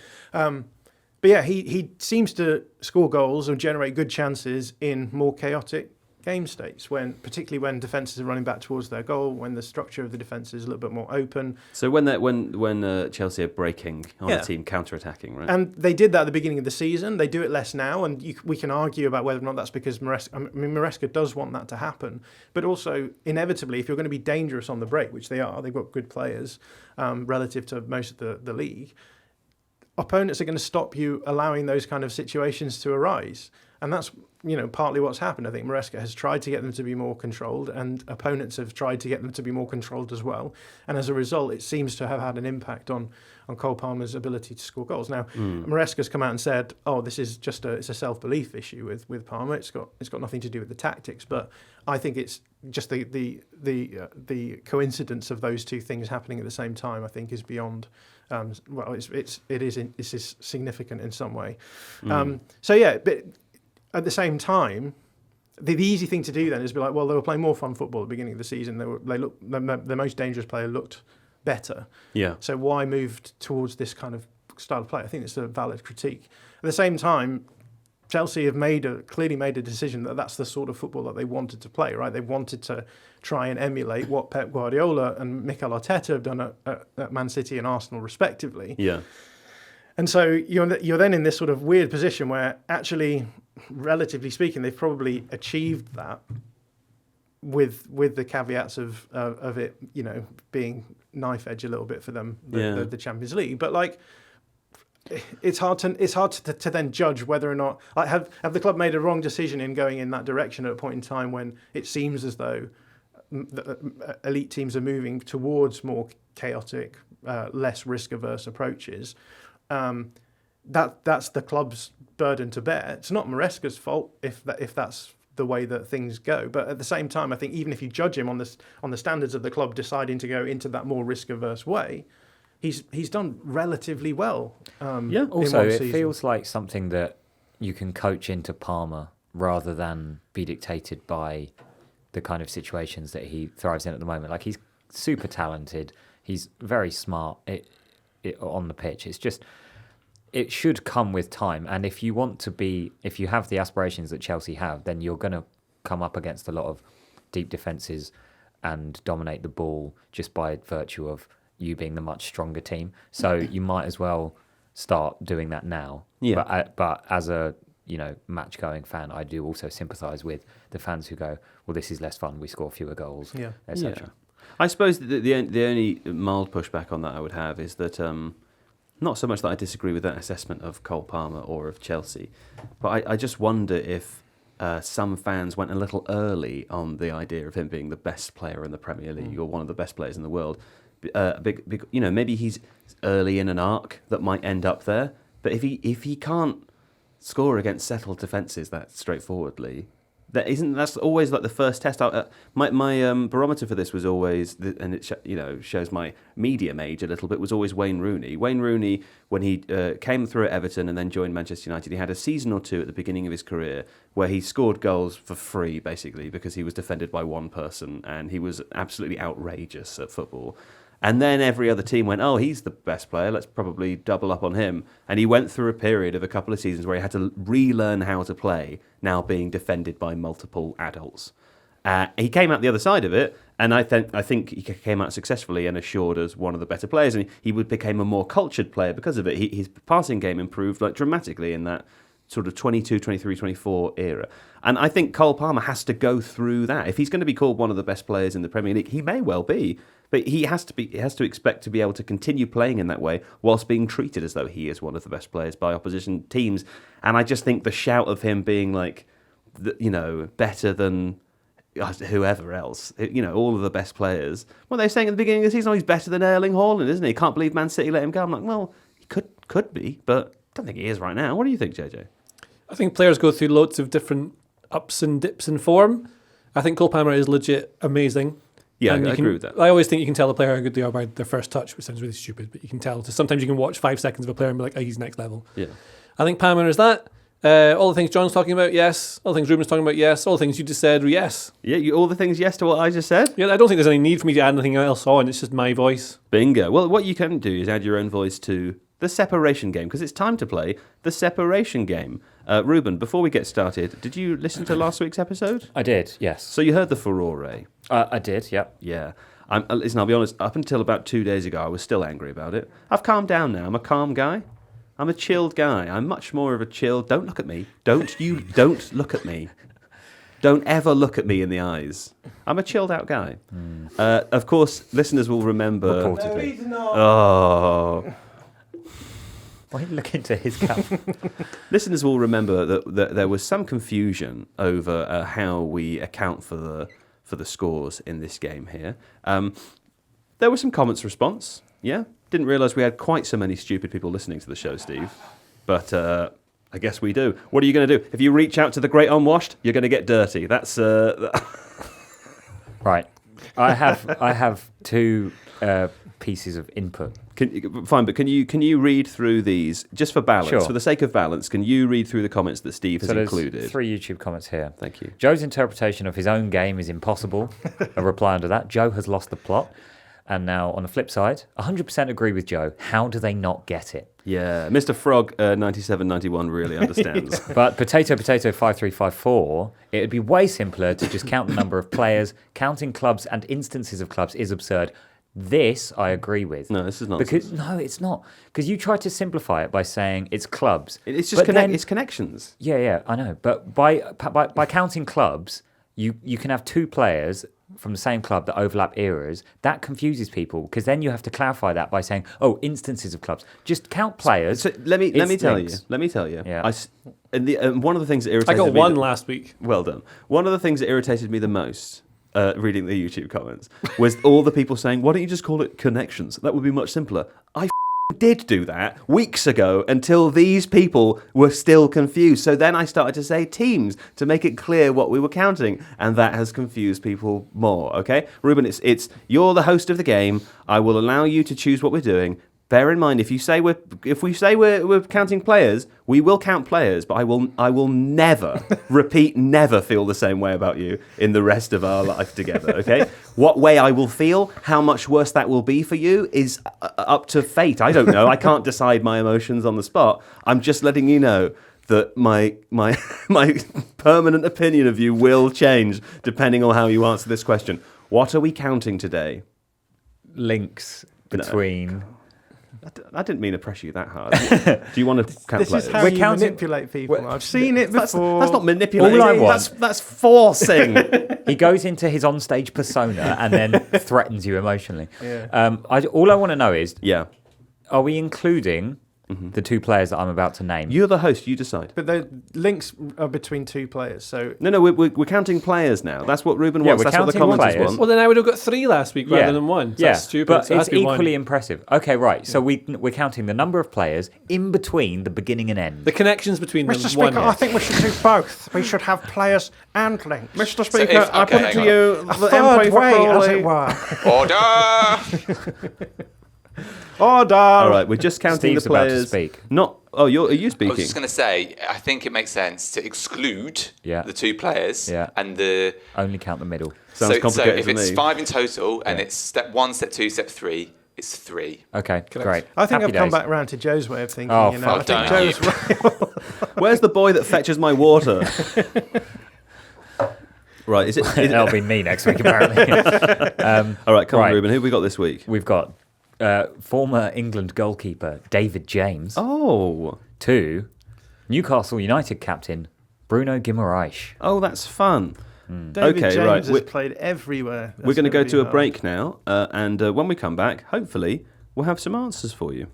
But yeah, he seems to score goals or generate good chances in more chaotic game states, particularly when defences are running back towards their goal, when the structure of the defence is a little bit more open. So when Chelsea are breaking on a team counter-attacking, right? And they did that at the beginning of the season. They do it less now, and we can argue about whether or not that's because Maresca does want that to happen. But also, inevitably, if you're going to be dangerous on the break, which they are, they've got good players relative to most of the league, opponents are going to stop you allowing those kind of situations to arise. And that's, partly what's happened. I think Maresca has tried to get them to be more controlled, and opponents have tried to get them to be more controlled as well. And as a result, it seems to have had an impact on Cole Palmer's ability to score goals. Now, Maresca's come out and said, "Oh, this is just it's a self-belief issue with Palmer. It's got nothing to do with the tactics." But I think it's just the coincidence of those two things happening at the same time. I think is beyond. It is significant in some way. But at the same time, the easy thing to do then is be like, well, they were playing more fun football at the beginning of the season. The most dangerous player looked better. Yeah. So why move towards this kind of style of play? I think it's a valid critique. At the same time, Chelsea have clearly made a decision that that's the sort of football that they wanted to play, right? They wanted to try and emulate what Pep Guardiola and Mikel Arteta have done at Man City and Arsenal respectively. Yeah. And so you're then in this sort of weird position where actually, relatively speaking, they've probably achieved that with the caveats of it, being knife edge a little bit for them, the Champions League. But like, it's hard to then judge whether or not have the club made a wrong decision in going in that direction at a point in time when it seems as though the elite teams are moving towards more chaotic, less risk-averse approaches. That's the club's burden to bear. It's not Maresca's fault if that's the way that things go. But at the same time, I think even if you judge him on the standards of the club deciding to go into that more risk-averse way, he's done relatively well. Also, it feels like something that you can coach into Palmer rather than be dictated by the kind of situations that he thrives in at the moment. Like, he's super talented. He's very smart on the pitch. It's just, it should come with time. And if you have the aspirations that Chelsea have, then you're going to come up against a lot of deep defences and dominate the ball just by virtue of you being the much stronger team. So you might as well start doing that now. Yeah. But as a match-going fan, I do also sympathise with the fans who go, well, this is less fun, we score fewer goals, etc. I suppose the only mild pushback on that I would have is that not so much that I disagree with that assessment of Cole Palmer or of Chelsea, but I just wonder if some fans went a little early on the idea of him being the best player in the Premier League or one of the best players in the world. Maybe he's early in an arc that might end up there, but if he can't score against settled defences that straightforwardly, that's always like the first test. My barometer for this was always, and it shows my medium age a little bit, was always Wayne Rooney. Wayne Rooney, when he came through at Everton and then joined Manchester United, he had a season or two at the beginning of his career where he scored goals for free, basically, because he was defended by one person and he was absolutely outrageous at football. And then every other team went, oh, he's the best player, let's probably double up on him. And he went through a period of a couple of seasons where he had to relearn how to play, now being defended by multiple adults. He came out the other side of it, and I think he came out successfully and assured as one of the better players, and he became a more cultured player because of it. His passing game improved dramatically in that sort of 22, 23, 24 era. And I think Cole Palmer has to go through that. If he's going to be called one of the best players in the Premier League, he may well be, but he has to expect to be able to continue playing in that way whilst being treated as though he is one of the best players by opposition teams. And I just think the shout of him being better than whoever else, all of the best players. Well, they're saying at the beginning of the season, he's better than Erling Haaland, isn't he? Can't believe Man City let him go. I'm like, well, he could be, but I don't think he is right now. What do you think, JJ? I think players go through loads of different ups and dips in form. I think Cole Palmer is legit amazing. Yeah, I agree with that. I always think you can tell a player how good they are by their first touch, which sounds really stupid, but you can tell. Sometimes you can watch 5 seconds of a player and be like, oh, he's next level. Yeah. I think Palmer is that. All the things John's talking about, yes. All the things Ruben's talking about, yes. All the things you just said, yes. Yeah, all the things yes to what I just said? Yeah, I don't think there's any need for me to add anything else on. It's just my voice. Bingo. Well, what you can do is add your own voice to the separation game, because it's time to play the separation game. Ruben, before we get started, did you listen to last week's episode? I did, yes. So you heard the furore? I did, yep. Yeah. Listen, I'll be honest, up until about 2 days ago, I was still angry about it. I've calmed down now. I'm a calm guy. I'm a chilled guy. I'm much more of a chilled... Don't look at me. Don't look at me. Don't ever look at me in the eyes. I'm a chilled out guy. Of course, listeners will remember... Reportedly. No, he's not. Oh... Why don't you look into his cap? Listeners will remember that there was some confusion over how we account for the scores in this game here. There were some comments response. Yeah, didn't realise we had quite so many stupid people listening to the show, Steve. But I guess we do. What are you going to do? If you reach out to the great unwashed, you're going to get dirty. That's Right. I have two pieces of input. Fine, but can you read through these just for balance? Sure. For the sake of balance, can you read through the comments that Steve has So there's included? 3 YouTube comments here. Thank you. Joe's interpretation of his own game is impossible. A reply under that. Joe has lost the plot. And now on the flip side, 100% agree with Joe. How do they not get it? Yeah, Mr. Frog 9791 really understands. But potato 5354, it would be way simpler to just count the number of players. Counting clubs and instances of clubs is absurd. This I agree with. No, this is nonsense. No, it's not. Because you try to simplify it by saying it's clubs. It's just then, it's connections. Yeah, I know. But by counting clubs, you can have 2 players from the same club that overlap eras. That confuses people because then you have to clarify that by saying, instances of clubs. Just count players. So let me tell you. Let me tell you. Yeah. One of the things that irritated I got me one last week. Well done. One of the things that irritated me the most, reading the YouTube comments, was all the people saying, "Why don't you just call it connections? That would be much simpler." I did do that weeks ago until these people were still confused. So then I started to say teams to make it clear what we were counting, and that has confused people more. Okay, Ruben, it's you're the host of the game. I will allow you to choose what we're doing. Bear in mind, if we say we're counting players, we will count players, but I will never never feel the same way about you in the rest of our life together. Okay, what way I will feel, how much worse that will be for you, is up to fate. I don't know. I can't decide my emotions on the spot. I'm just letting you know that my permanent opinion of you will change depending on how you answer this question. What are we counting today? Links between... I didn't mean to pressure you that hard. Do you want to count This players? is how you manipulate people. I've seen it before. That's not manipulating. All I want- That's forcing. He goes into his onstage persona and then threatens you emotionally. Yeah. All I want to know is, Yeah. are we including the 2 players that I'm about to name? You're the host. You decide. But the links are between 2 players, so... No, we're counting players now. That's what Ruben Yeah, wants. we're That's what the counting commenters players. want. Well, then I would have got 3 last week rather than 1. So that's stupid. but So it has it's to be equally 1. impressive. Okay, right. So we're counting the number of players in between the beginning and end. The connections between them. Mr. 1. Speaker, I think we should do both. We should have players and links. Mr. So Speaker, if- I put okay, it to hang you, A the third MP for way, as Crawley. it were. Order! Order! All right, we're just counting Steve's the about to players. speak. Not. Oh, are you I was speaking? just going to say, I think it makes sense to exclude Yeah. the 2 players Yeah. and the... Only count the middle. Sounds so complicated if to it's me. 5 in total and it's step 1, step 2, step 3, it's 3. Okay, great. I think Happy I've come days. back round to Joe's way of thinking. Oh, you know. fuck, I think don't Joe's right. Where's the boy that fetches my water? Right, is it? That'll be me next week, apparently. All right, come on, Right. Ruben. Who have we got this week? We've got former England goalkeeper David James. Oh, 2, Newcastle United captain Bruno Guimaraes. oh, that's fun. David Okay, James right, has played everywhere. We're going to go That's to a gonna be break now, and when we come back, hopefully, we'll have some answers for you.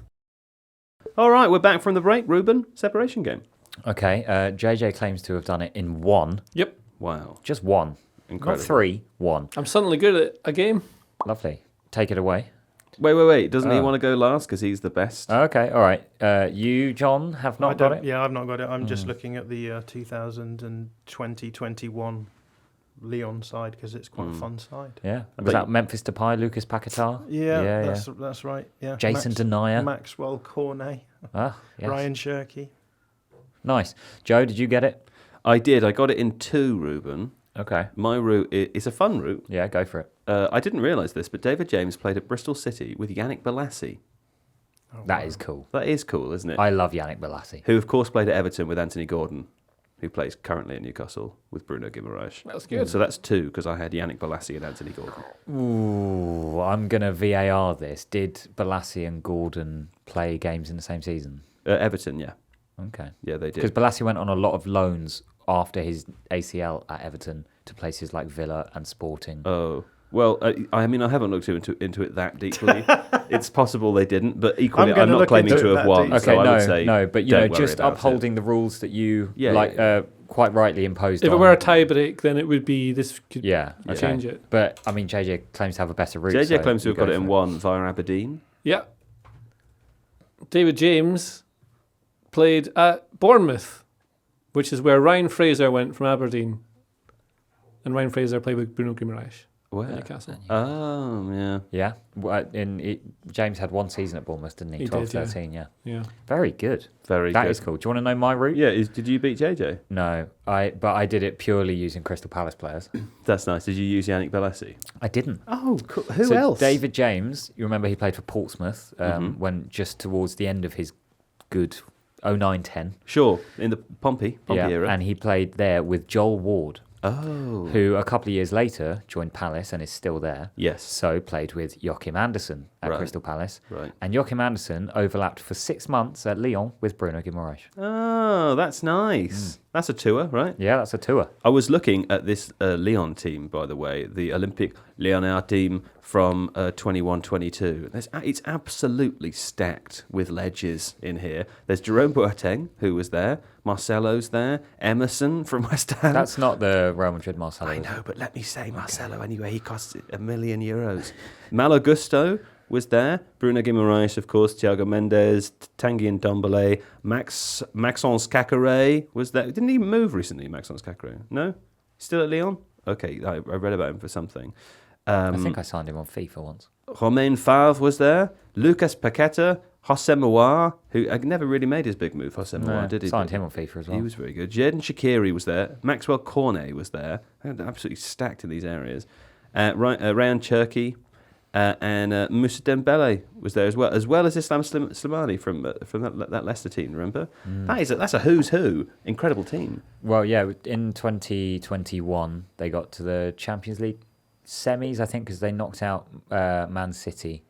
All right, we're back from the break. Ruben, separation game. Okay, JJ claims to have done it in 1. Yep. Wow, Just 1. incredible. Not 3, 1. I'm suddenly good at a game. Lovely. Take it away. Wait. Doesn't he Oh. want to go last because he's the best? Okay, all right. You, John, have I not got don't- it? Yeah, I've not got it. I'm just looking at the 2020-21 Leon side because it's quite a fun side. Yeah. I Was bet that Memphis Depay, Lucas Paquetá? Yeah, that's right. Yeah, Jason Denier. Maxwell Cornet, Ah, yes. Ryan Shirky. Nice. Joe, did you get it? I did. I got it in 2, Ruben. Okay. My route is a fun route. Yeah, go for it. I didn't realise this, but David James played at Bristol City with Yannick Bolasie. That is cool. That is cool, isn't it? I love Yannick Bolasie. Who, of course, played at Everton with Anthony Gordon, who plays currently at Newcastle with Bruno Guimaraes. That's good. So that's 2 because I had Yannick Bolasie and Anthony Gordon. Ooh, I'm going to VAR this. Did Bolasie and Gordon play games in the same season? Everton, yeah. Okay. Yeah, they Because did. Bolasie went on a lot of loans after his ACL at Everton to places like Villa and Sporting. Oh. Well, I mean, I haven't looked into it that deeply. It's possible they didn't, but equally, I'm gonna I'm not look claiming into to it have that won. deep. So I would say no, but don't worry just about upholding the rules that you Yeah. quite rightly imposed. If it on. were a tie break, then it would be this could okay. change it. But I mean, JJ claims to have a better route. JJ so claims to you have got go it in for one via Aberdeen. Yeah. David James played at Bournemouth, which is where Ryan Fraser went from Aberdeen. And Ryan Fraser played with Bruno Guimaraes Where? at Newcastle. Oh, yeah. Yeah, James had one season at Bournemouth, didn't he? He 12, did, yeah. 13, yeah. Yeah. Very good. Very That good. is cool. Do you want to know my route? Yeah, did you beat JJ? No, but I did it purely using Crystal Palace players. That's nice. Did you use Yannick Bolasie? I didn't. Oh, cool. Who So else? David James, you remember he played for Portsmouth when just towards the end of his good 09-10. Sure, in the Pompey era. And he played there with Joel Ward, Oh. who a couple of years later joined Palace and is still there. Yes. So played with Joachim Andersen at Right. Crystal Palace. Right. And Joachim Andersen overlapped for 6 months at Lyon with Bruno Guimaraes. Oh, that's nice. That's a tour, right? Yeah, that's a tour. I was looking at this Lyon team, by the way, the Olympique Lyonnais team from 21-22. It's absolutely stacked with ledges in here. There's Jerome Boateng, who was there. Marcelo's there. Emerson from West Ham. That's not the Real Madrid Marcelo. I know, but let me say Marcelo anyway. He costs €1 million. Malo Gusto was there. Bruno Guimaraes, of course. Thiago Mendes, Tanguy Ndombele, Maxence Caqueret was there. Didn't he move recently, Maxence Caqueret? No? Still at Lyon? Okay, I read about him for something. I think I signed him on FIFA once. Romain Favre was there. Lucas Paqueta, Jose Mouar, who never really made his big move, Jose Mouar, did he? Signed him on FIFA as well. He was very good. Jaden Shaqiri was there. Maxwell Cornet was there. They're absolutely stacked in these areas. Ryan Cherky and Moussa Dembele was there as well as Islam Slimani from that Leicester team. Remember, that's a who's who. Incredible team. Well, yeah, in 2021 they got to the Champions League semis, I think, because they knocked out Man City.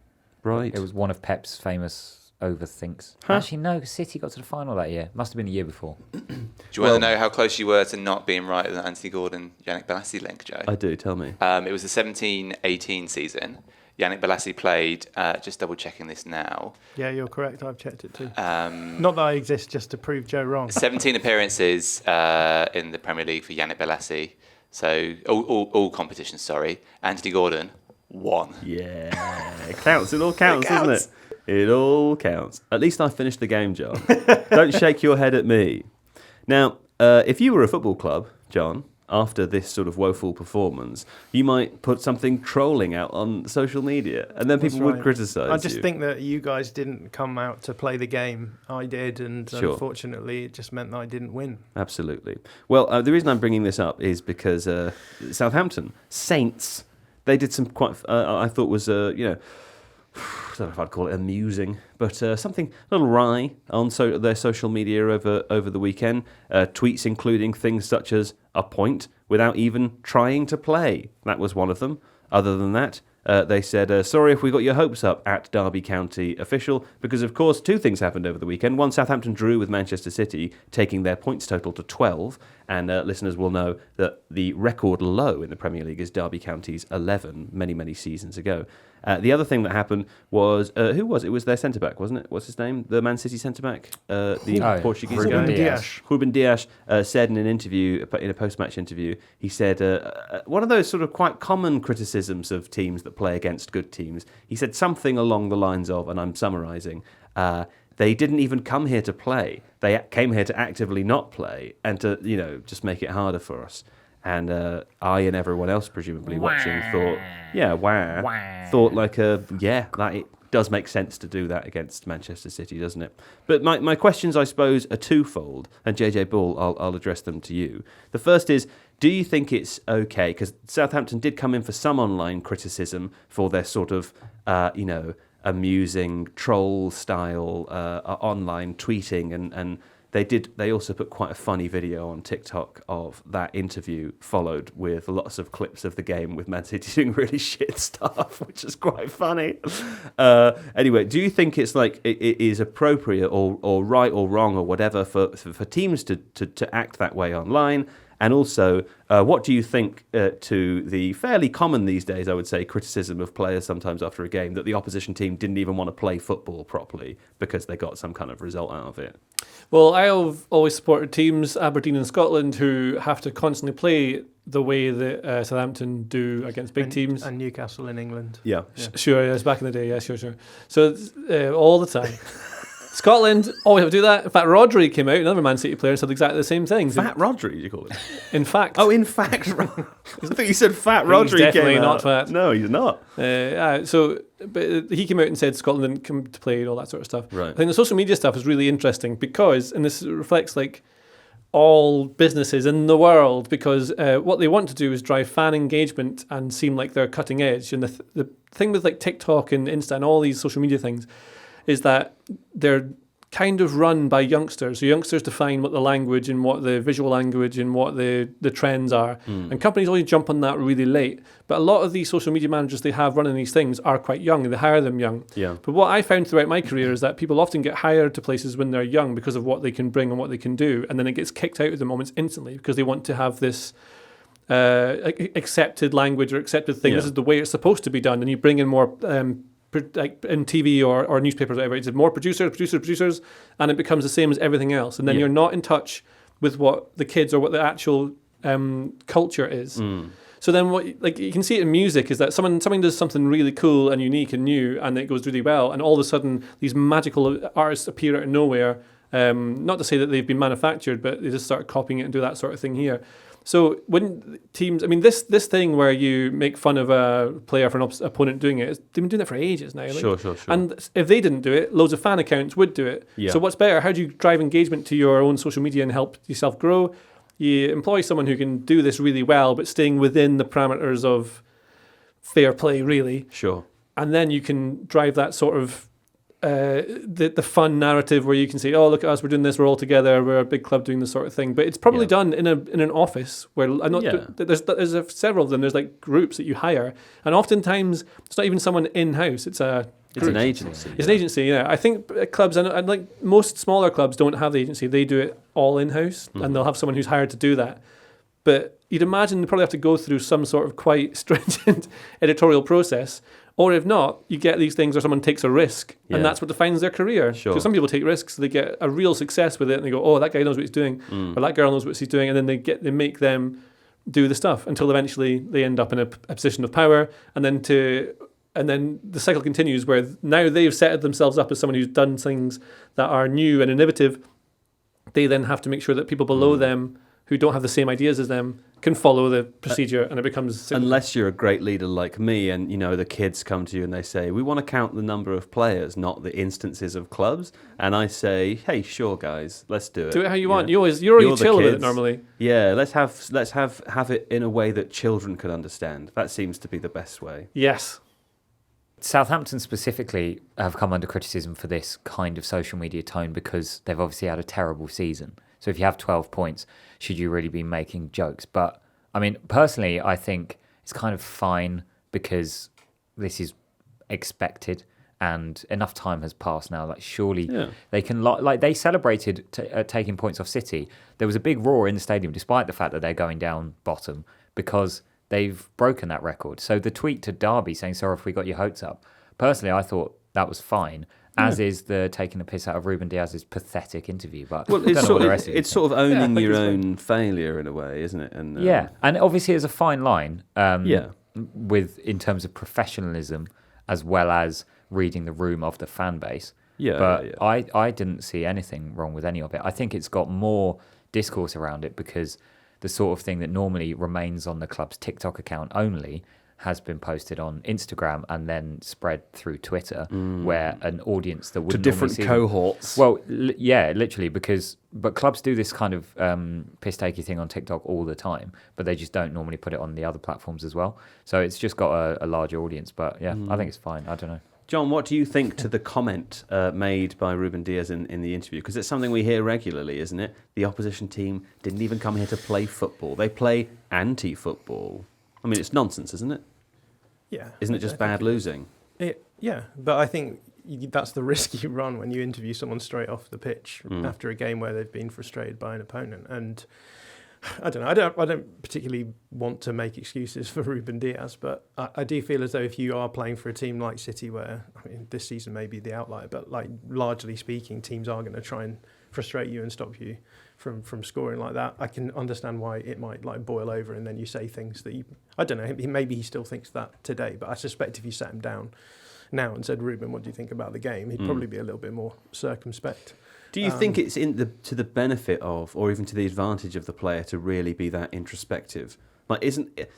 Right. It was one of Pep's famous overthinks. Huh? Actually, no, City got to the final that year. Must have been the year before. Do you want to know how close you were to not being right with the Anthony Gordon, Yannick Bolasie link, Joe? I do. Tell me. It was the 17-18 season. Yannick Bolasie played, just double checking this now, Yeah, you're correct. I've checked it too. Not that I exist just to prove Joe wrong. 17 appearances in the Premier League for Yannick Bolasie. So all competitions, sorry. Anthony Gordon, 1. Yeah, it counts. It all counts, doesn't it? It all counts. At least I finished the game, John. Don't shake your head at me. Now, if you were a football club, John, after this sort of woeful performance, you might put something trolling out on social media, and then people would criticise you. I just think that you guys didn't come out to play the game. I did, and unfortunately, it just meant that I didn't win. Absolutely. Well, the reason I'm bringing this up is because Southampton Saints, they did some quite, I thought was, I don't know if I'd call it amusing, but something a little wry on their social media over the weekend. Tweets including things such as a point without even trying to play. That was one of them. Other than that, they said, sorry if we got your hopes up at Derby County official, because of course 2 things happened over the weekend. One, Southampton drew with Manchester City, taking their points total to 12, and listeners will know that the record low in the Premier League is Derby County's 11 many, many seasons ago. The other thing that happened was, who was it? It was their centre-back, wasn't it? What's his name? The Man City centre-back? The Portuguese guy? Ruben Dias said in an interview, in a post-match interview, he said, one of those sort of quite common criticisms of teams that play against good teams, he said something along the lines of, and I'm summarising, they didn't even come here to play. They came here to actively not play and to, just make it harder for us. And I and everyone else presumably watching thought, thought like, that it does make sense to do that against Manchester City, doesn't it? But my questions, I suppose, are twofold, and JJ Bull, I'll address them to you. The first is, do you think it's okay, because Southampton did come in for some online criticism for their sort of, amusing troll-style online tweeting, and they also put quite a funny video on TikTok of that interview, followed with lots of clips of the game with Man City doing really shit stuff, which is quite funny. Anyway, do you think it's like it is appropriate or right or wrong or whatever for teams to act that way online? And also, what do you think to the fairly common these days, I would say, criticism of players sometimes after a game that the opposition team didn't even want to play football properly because they got some kind of result out of it? Well, I have always supported teams, Aberdeen and Scotland, who have to constantly play the way that Southampton do against big teams. And Newcastle in England. Yeah. Sure, yes, back in the day, yeah, sure. So all the time. Scotland always have to do that. In fact, Rodri came out, another Man City player, and said exactly the same things. Fat Rodri, you call it? In fact. Oh, in fact. I think you said Fat Rodri. He's definitely came not out. fat. No, he's not. But he came out and said Scotland didn't come to play and all that sort of stuff. Right. I think the social media stuff is really interesting because, and this reflects like all businesses in the world, because what they want to do is drive fan engagement and seem like they're cutting edge. And the thing with like TikTok and Insta and all these social media things is that they're kind of run by youngsters. So youngsters define what the language and what the visual language and what the trends are. And companies only jump on that really late. But a lot of these social media managers they have running these things are quite young. They hire them young. Yeah. But what I found throughout my career is that people often get hired to places when they're young because of what they can bring and what they can do. And then it gets kicked out of them almost instantly because they want to have this accepted language or accepted thing. Yeah. This is the way it's supposed to be done. And you bring in more like in TV or newspapers or whatever, it's more producers, and it becomes the same as everything else. And then you're not in touch with what the kids or what the actual culture is. So then what like you can see it in music is that someone does something really cool and unique and new and it goes really well, and all of a sudden these magical artists appear out of nowhere. Not to say that they've been manufactured, but they just start copying it and do that sort of thing here. So when teams, I mean, this thing where you make fun of a player for an opponent doing it, they've been doing it for ages now. Like, Sure. And if they didn't do it, loads of fan accounts would do it. Yeah. So what's better? How do you drive engagement to your own social media and help yourself grow? You employ someone who can do this really well, but staying within the parameters of fair play, really. Sure. And then you can drive that sort of the fun narrative where you can say, oh, look at us, we're doing this, we're all together, we're a big club doing this sort of thing. But it's probably done in an office where there's several of them. There's like groups that you hire, and oftentimes it's not even someone in house. It's an agency. It's an agency. Yeah, I think clubs and like most smaller clubs don't have the agency. They do it all in house, and they'll have someone who's hired to do that. But you'd imagine they probably have to go through some sort of quite stringent editorial process. Or if not, you get these things where someone takes a risk, and that's what defines their career. Sure. Because some people take risks, they get a real success with it, and they go, "Oh, that guy knows what he's doing," or "That girl knows what she's doing," and then they make them do the stuff until eventually they end up in a position of power, and then the cycle continues where now they've set themselves up as someone who's done things that are new and innovative. They then have to make sure that people below them who don't have the same ideas as them can follow the procedure, and it becomes unless you're a great leader like me, and the kids come to you and they say, we want to count the number of players, not the instances of clubs. And I say, hey, sure, guys, let's do it. Do it how you want. You're chill with it normally. Yeah, let's have it in a way that children can understand. That seems to be the best way. Yes. Southampton specifically have come under criticism for this kind of social media tone because they've obviously had a terrible season. So if you have 12 points, should you really be making jokes? But, I mean, personally, I think it's kind of fine because this is expected and enough time has passed now. Like, surely they can... Like, they celebrated taking points off City. There was a big roar in the stadium, despite the fact that they're going down bottom, because they've broken that record. So the tweet to Derby saying, sorry if we got your hopes up, personally, I thought that was fine. As is the taking the piss out of Ruben Diaz's pathetic interview. But it's sort of owning your own failure in a way, isn't it? And and obviously there's a fine line. With in terms of professionalism as well as reading the room of the fan base. I didn't see anything wrong with any of it. I think it's got more discourse around it because the sort of thing that normally remains on the club's TikTok account only has been posted on Instagram and then spread through Twitter, where an audience that wouldn't to different cohorts. Well, literally, but clubs do this kind of piss-takey thing on TikTok all the time, but they just don't normally put it on the other platforms as well. So it's just got a larger audience. But I think it's fine. I don't know. John, what do you think to the comment made by Ruben Diaz in the interview? Because it's something we hear regularly, isn't it? The opposition team didn't even come here to play football. They play anti-football. I mean, it's nonsense, isn't it? Yeah. Isn't it just bad losing? But I think that's the risk you run when you interview someone straight off the pitch after a game where they've been frustrated by an opponent. And I don't know. I don't particularly want to make excuses for Ruben Diaz, but I do feel as though if you are playing for a team like City, where I mean, this season may be the outlier, but like largely speaking, teams are going to try and frustrate you and stop you from scoring like that. I can understand why it might like boil over, and then you say things that I don't know. Maybe he still thinks that today, but I suspect if you sat him down now and said, Ruben, what do you think about the game? He'd probably be a little bit more circumspect. Do you think it's to the benefit of, or even to the advantage of the player to really be that introspective? Like,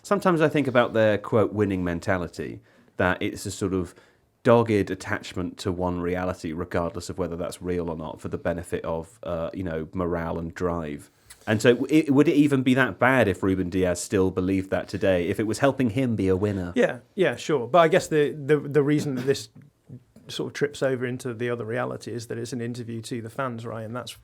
sometimes I think about their quote winning mentality, that it's a sort of dogged attachment to one reality, regardless of whether that's real or not, for the benefit of morale and drive. And so, would it even be that bad if Ruben Diaz still believed that today, if it was helping him be a winner? Yeah, sure. But I guess the reason that this sort of trips over into the other reality is that it's an interview to the fans, right? And that's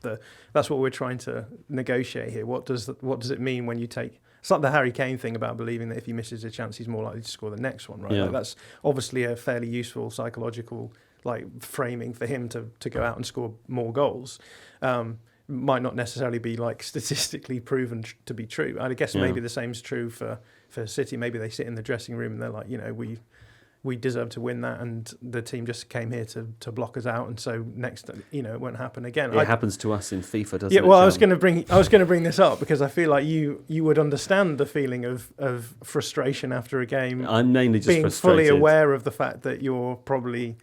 what we're trying to negotiate here. What does it mean when you take? It's like the Harry Kane thing about believing that if he misses a chance, he's more likely to score the next one, right? Yeah. Like that's obviously a fairly useful psychological like framing for him to go out and score more goals. Might not necessarily be like statistically proven to be true. I guess maybe the same's true for City. Maybe they sit in the dressing room and they're like, we deserve to win that, and the team just came here to block us out, and so next, it won't happen again. It happens to us in FIFA, doesn't it? Yeah, well, John? I was going to bring this up because I feel like you would understand the feeling of frustration after a game. I'm mainly just being frustrated. fully aware of the fact that you're probably.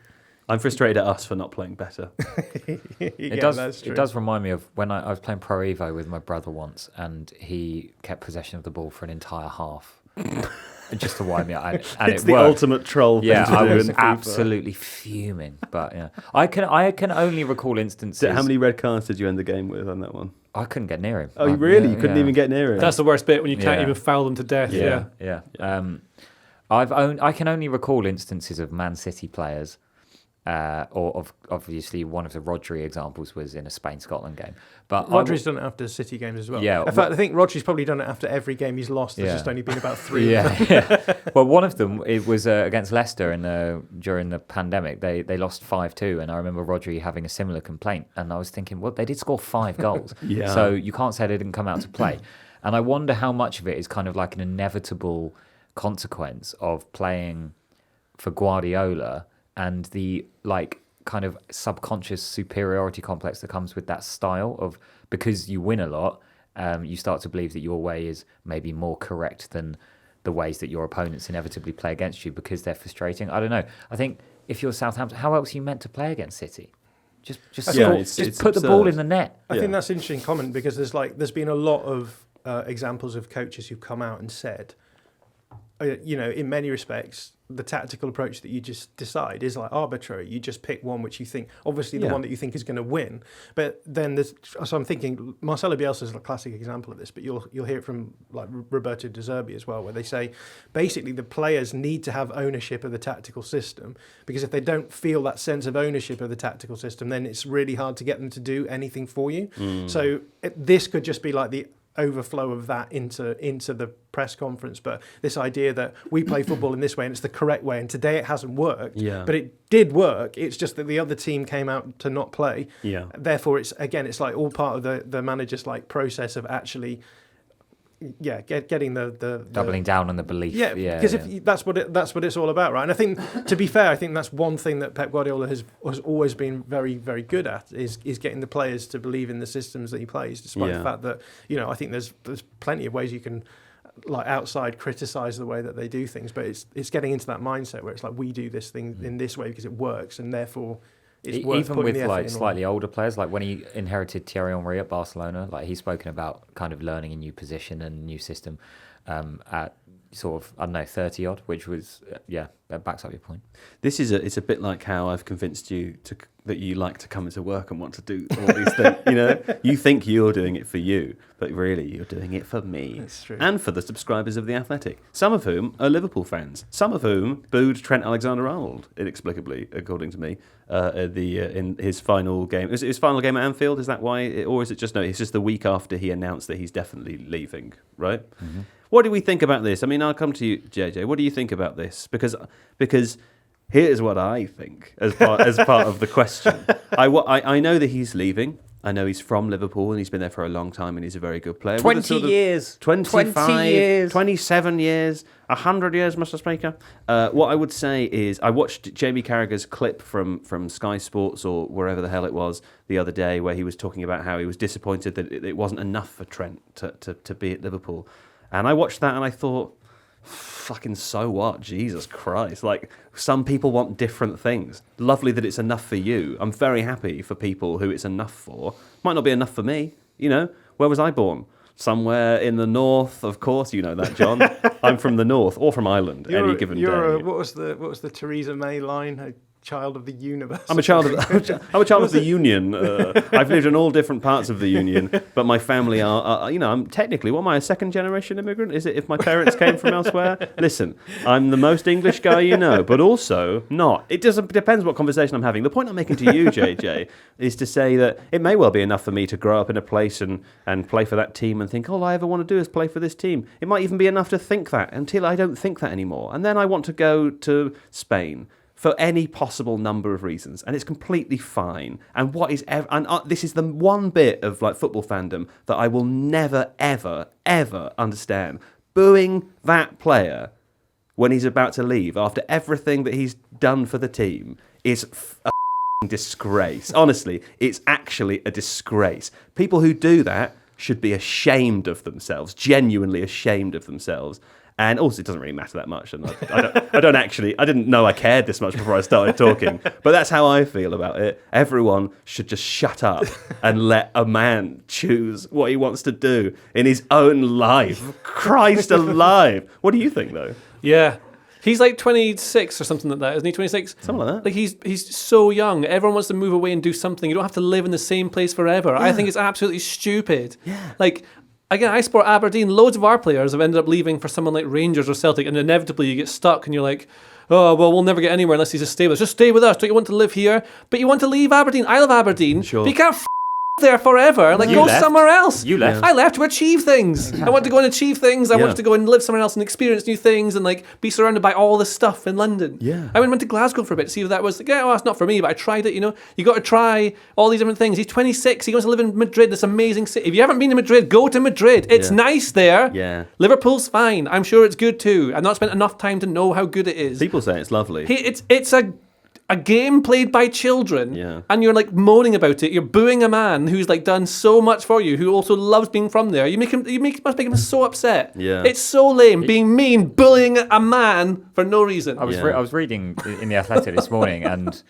I'm frustrated at us for not playing better. That's true. It does remind me of when I was playing Pro Evo with my brother once, and he kept possession of the ball for an entire half. Just to wind me up, and It's it the worked. ultimate troll thing to do I was in FIFA. absolutely fuming. But yeah, I can only recall instances. So how many red cards did you end the game with on that one? I couldn't get near him. Oh, really? You couldn't even get near him? That's the worst bit, when you can't Yeah. even foul them to death. Yeah. I can only recall instances of Man City players. Or of obviously one of the Rodri examples was in a Spain-Scotland game. But Rodri's done it after City games as well. Yeah, In fact, I think Rodri's probably done it after every game he's lost. There's just only been about 3. Yeah. Well, one of them, it was against Leicester during the pandemic. They lost 5-2, and I remember Rodri having a similar complaint. And I was thinking, well, they did score 5 goals. Yeah. So you can't say they didn't come out to play. And I wonder how much of it is kind of like an inevitable consequence of playing for Guardiola and the like kind of subconscious superiority complex that comes with that style of, because you win a lot, you start to believe that your way is maybe more correct than the ways that your opponents inevitably play against you because they're frustrating. I don't know. I think if you're Southampton, how else are you meant to play against City? Just put the ball in the net. I think that's an interesting comment because there's been a lot of examples of coaches who've come out and said, in many respects, the tactical approach that you just decide is like arbitrary. You just pick one which you think, obviously the one that you think is going to win. But then so I'm thinking Marcelo Bielsa is a classic example of this, but you'll hear it from like Roberto De Zerbi as well, where they say basically the players need to have ownership of the tactical system, because if they don't feel that sense of ownership of the tactical system, then it's really hard to get them to do anything for you. So this could just be like the overflow of that into the press conference, but this idea that we play football in this way and it's the correct way, and today it hasn't worked, but it did work, it's just that the other team came out to not play, therefore it's like all part of the manager's like process of actually getting the doubling down on the belief. Because if that's what it's all about, right? And I think, to be fair, I think that's one thing that Pep Guardiola has always been very, very good at is getting the players to believe in the systems that he plays, despite the fact that I think there's plenty of ways you can like outside criticize the way that they do things, but it's getting into that mindset where it's like we do this thing in this way because it works, and therefore it's worth even putting with the effort like in. slightly older players, like when he inherited Thierry Henry at Barcelona, like he's spoken about kind of learning a new position and a new system at sort of, I don't know, 30 odd, which was that backs up your point. This is it's a bit like how I've convinced you that you like to come into work and want to do all these things. You think you're doing it for you, but really you're doing it for me. That's true. And for the subscribers of The Athletic, some of whom are Liverpool fans, some of whom booed Trent Alexander-Arnold inexplicably, according to me, in his final game. Was it his final game at Anfield? Is that why? Or is it just, no, it's just the week after he announced that he's definitely leaving, right? Mm-hmm. What do we think about this? I mean, I'll come to you, JJ. What do you think about this? Because here's what I think as part of the question. I know that he's leaving. I know he's from Liverpool and he's been there for a long time and he's a very good player. 20 years. 25, 20 years. 27 years, 100 years, Mr. Speaker. What I would say is I watched Jamie Carragher's clip from Sky Sports or wherever the hell it was the other day where he was talking about how he was disappointed that it wasn't enough for Trent to be at Liverpool. And I watched that and I thought, fucking so what? Jesus Christ. Like, some people want different things. Lovely that it's enough for you. I'm very happy for people who it's enough for. Might not be enough for me. You know, where was I born? Somewhere in the north, of course. You know that, John. I'm from the north or from Ireland. Any given day. What was the Theresa May line? A child of the universe. I'm a child of the Union. I've lived in all different parts of the Union, but my family are I'm technically, what am I, a second generation immigrant? Is it if my parents came from elsewhere? Listen, I'm the most English guy you know, but also not. It depends what conversation I'm having. The point I'm making to you, JJ, is to say that it may well be enough for me to grow up in a place and play for that team and think, all I ever want to do is play for this team. It might even be enough to think that until I don't think that anymore. And then I want to go to Spain for any possible number of reasons, and it's completely fine. And this is the one bit of like football fandom that I will never, ever, ever understand. Booing that player when he's about to leave after everything that he's done for the team is a disgrace. Honestly, it's actually a disgrace. People who do that should be ashamed of themselves, genuinely ashamed of themselves. And also, it doesn't really matter that much. And I didn't know I cared this much before I started talking. But that's how I feel about it. Everyone should just shut up and let a man choose what he wants to do in his own life. Christ alive. What do you think, though? Yeah. He's like 26 or something like that, isn't he? 26? Something like that. Like he's so young. Everyone wants to move away and do something. You don't have to live in the same place forever. Yeah. I think it's absolutely stupid. Yeah. Like, again, I support Aberdeen. Loads of our players have ended up leaving for someone like Rangers or Celtic, and inevitably you get stuck and you're like, oh, well, we'll never get anywhere unless he's just stay with us. Just stay with us. Don't you want to live here? But you want to leave Aberdeen. I love Aberdeen. Sure. But you can't there forever. Like, go somewhere else. You left. I left to achieve things. I want to go and achieve things. I wanted to go and live somewhere else and experience new things and like be surrounded by all this stuff in London. Yeah. I went to Glasgow for a bit to see if that was, well, that's not for me, but I tried it, you know. You got to try all these different things. He's 26. He wants to live in Madrid, this amazing city. If you haven't been to Madrid, go to Madrid. It's nice there. Yeah. Liverpool's fine. I'm sure it's good too. I've not spent enough time to know how good it is. People say it's lovely. It's a game played by children, and you're like moaning about it. You're booing a man who's like done so much for you, who also loves being from there. Must make him so upset. Yeah, it's so lame being mean, bullying a man for no reason. I was reading in the Athletic this morning, and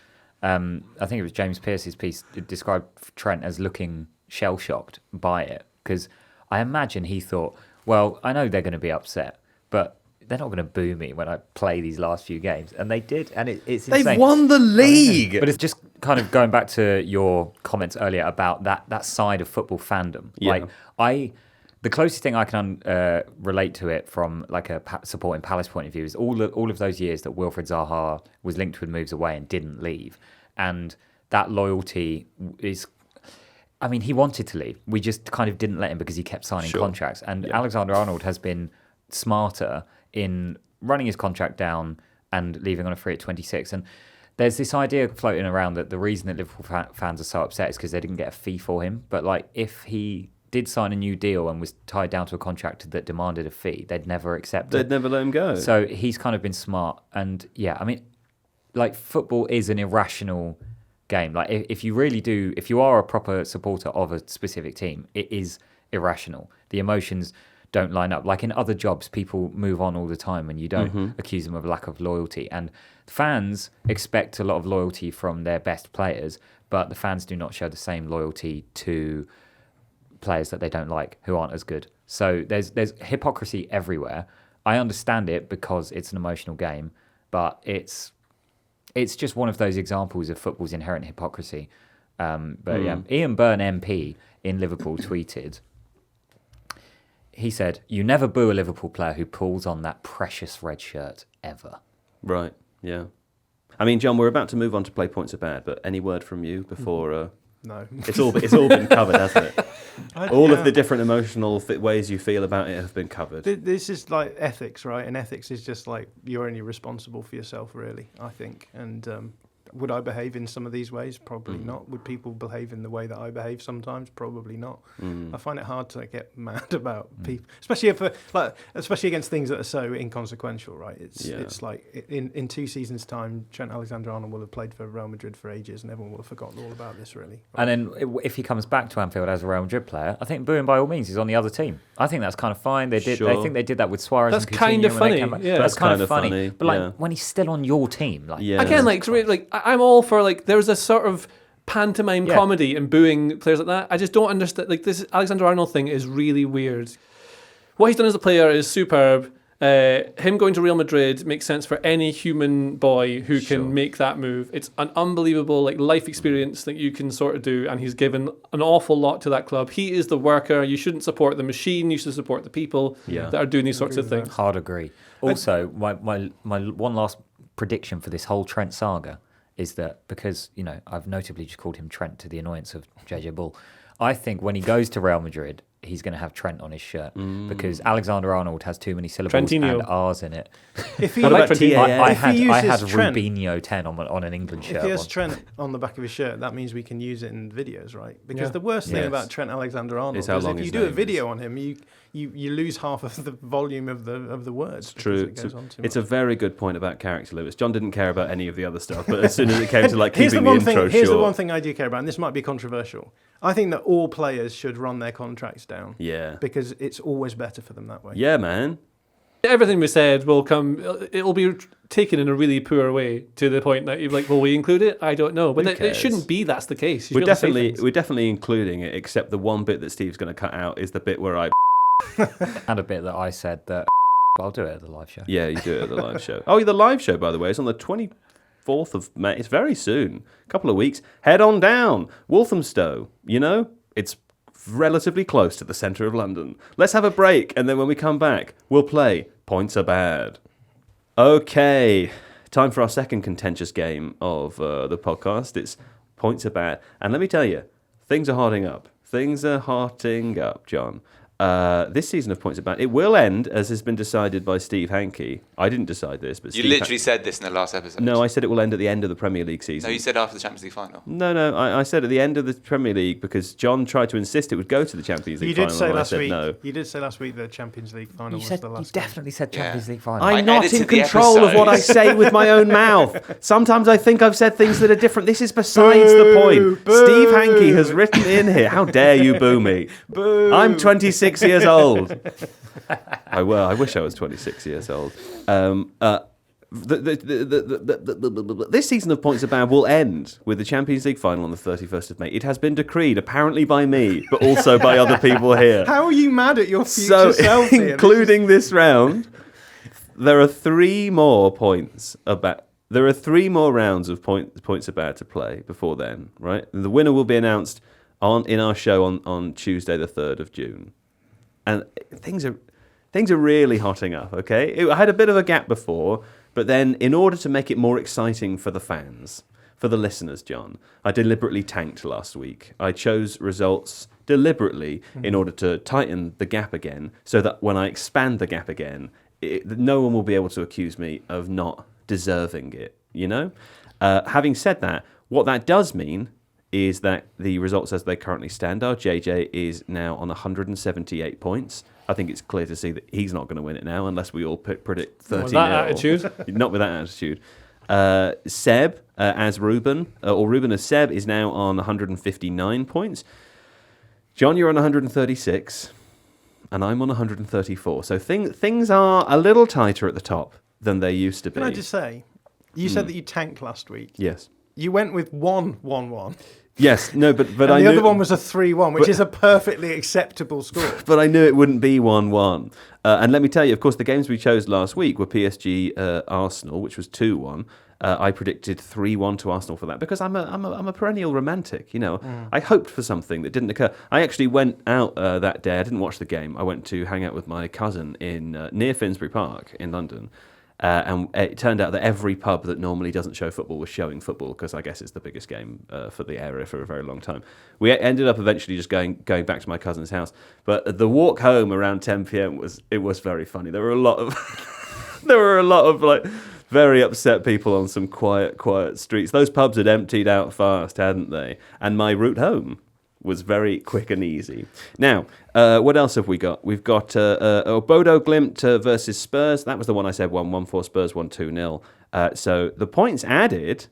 I think it was James Pearce's piece described Trent as looking shell shocked by it, because I imagine he thought, well, I know they're going to be upset, but they're not going to boo me when I play these last few games. And they did. And it's insane. They've won the league. But it's just kind of going back to your comments earlier about that side of football fandom. Yeah. Like, the closest thing I can relate to it from like a supporting Palace point of view is all of those years that Wilfred Zaha was linked with moves away and didn't leave. And that loyalty is... I mean, he wanted to leave. We just kind of didn't let him because he kept signing contracts. And Alexander-Arnold has been smarter in running his contract down and leaving on a free at 26. And there's this idea floating around that the reason that Liverpool fans are so upset is because they didn't get a fee for him. But like, if he did sign a new deal and was tied down to a contract that demanded a fee, they'd never accept it. They'd never let him go. So he's kind of been smart. And yeah, I mean, like, football is an irrational game. Like, if you are a proper supporter of a specific team, it is irrational. The emotions don't line up. Like in other jobs, people move on all the time and you don't accuse them of lack of loyalty. And fans expect a lot of loyalty from their best players, but the fans do not show the same loyalty to players that they don't like, who aren't as good. So there's hypocrisy everywhere. I understand it because it's an emotional game, but it's just one of those examples of football's inherent hypocrisy. But yeah, Ian Byrne MP in Liverpool tweeted, he said, "You never boo a Liverpool player who pulls on that precious red shirt ever." Right, yeah. I mean, John, we're about to move on to play points are bad, but any word from you before... No. It's all been covered, hasn't it? All of the different emotional ways you feel about it have been covered. This is like ethics, right? And ethics is just like you're only responsible for yourself, really, I think. And Would I behave in some of these ways? Probably not. Would people behave in the way that I behave sometimes? Probably not. I find it hard to get mad about people, especially especially against things that are so inconsequential, right? It's like in 2 seasons' time, Trent Alexander-Arnold will have played for Real Madrid for ages, and everyone will have forgotten all about this, really. And Right? then if he comes back to Anfield as a Real Madrid player, I think boo him by all means. He's on the other team. I think that's kind of fine. I think they did that with Suarez. That's and kind of Coutinho when they funny, came back. yeah. That's kind That's of kinda funny. funny, But yeah. when he's still on your team, Yeah. Again, I'm all for there's a sort of pantomime comedy in booing players like that. I just don't understand. This Alexander-Arnold thing is really weird. What he's done as a player is superb. Him going to Real Madrid makes sense for any human boy who can make that move. It's an unbelievable life experience that you can sort of do, and he's given an awful lot to that club. He is the worker. You shouldn't support the machine. You should support the people that are doing these sorts of things. Hard agree. Also, my one last prediction for this whole Trent saga is that because, I've notably just called him Trent to the annoyance of JJ Bull, I think when he goes to Real Madrid, he's going to have Trent on his shirt because Alexander-Arnold has too many syllables Trentino. and R's in it. If he, What about like, TAA? I If had he uses Trent- Rubinho 10 on an England shirt. If he has once. Trent on the back of his shirt, that means we can use it in videos, right? Because the worst thing Yes. about Trent Alexander-Arnold Is is, how long if you his do a name video on him, you lose half of the volume of the words. because True. It goes on too It's much. a very good point about character limits. John didn't care about any of the other stuff, but as soon as it came to Here's keeping the the one intro thing. Here's short, the one thing I do care about, and this might be controversial. I think that all players should run their contracts down. Yeah. Because it's always better for them that way. Yeah, man. Everything we said will come. It'll be taken in a really poor way to the point that you're like, will we include it? I don't know, but Who it cares? shouldn't be. That's the case. You We're should be able to say definitely things. we're definitely including it, except the one bit that Steve's going to cut out is the bit where I. And a bit that I said that I'll do it at the live show. Yeah, you do it at the live show. Oh, the live show, by the way, is on the 24th of May. It's very soon. A couple of weeks. Head on down. Walthamstow. It's relatively close to the centre of London. Let's have a break, and then when we come back, we'll play Points Are Bad. Okay, time for our second contentious game of the podcast. It's Points Are Bad. And let me tell you, things are hotting up. Things are hotting up, John. This season of Points Are Bad, it will end, as has been decided by Steve Hankey. I didn't decide this, but You Steve literally said this in the last episode. No, I said it will end at the end of the Premier League season. No, you said after the Champions League final. No, I said at the end of the Premier League because John tried to insist it would go to the Champions League You did final. say and I last said week. no. You did say last week the Champions League final You was the last. game. definitely said Champions Yeah. League final. I'm I not in edited the control of what I episode. say with my own mouth. Sometimes I think I've said things that are different. This is besides the point. Boo. Steve Hankey has written in here. How dare you boo me? Boo. I'm 26 years old. I wish I was 26 years old. This season of Points Are Bad will end with the Champions League final on the 31st of May. It has been decreed, apparently by me, but also by other people here. How are you mad at your future So, self? Ian? including this round, there are 3 more points about. There are 3 more rounds of points Are Bad to play before then, right? And the winner will be announced in our show on Tuesday, the 3rd of June. And things are really hotting up, okay? I had a bit of a gap before, but then in order to make it more exciting for the fans, for the listeners, John, I deliberately tanked last week. I chose results deliberately in order to tighten the gap again, so that when I expand the gap again, no one will be able to accuse me of not deserving it, Having said that, what that does mean is that the results as they currently stand are JJ is now on 178 points. I think it's clear to see that he's not going to win it now unless we all predict 30 With that attitude. Not with that attitude. Seb as Ruben, or Ruben as Seb, is now on 159 points. John, you're on 136, and I'm on 134. So things are a little tighter at the top than they used to be. Can I just say, you said that you tanked last week. Yes. You went with 1-1-1. Yes, no, but And I the knew other one was a 3-1, which is a perfectly acceptable score. But I knew it wouldn't be 1-1. And let me tell you, of course, the games we chose last week were PSG Arsenal, which was 2-1. I predicted 3-1 to Arsenal for that because I'm a perennial romantic. I hoped for something that didn't occur. I actually went out that day. I didn't watch the game. I went to hang out with my cousin in near Finsbury Park in London. And it turned out that every pub that normally doesn't show football was showing football because I guess it's the biggest game for the area for a very long time. We ended up eventually just going back to my cousin's house. But the walk home around 10 p.m. was very funny. There were a lot of like very upset people on some quiet streets. Those pubs had emptied out fast, hadn't they? And my route home was very quick and easy. Now, what else have we got? We've got Bodo Glimt versus Spurs. That was the one I said 1-1 for. Spurs won 2-0. So the points added...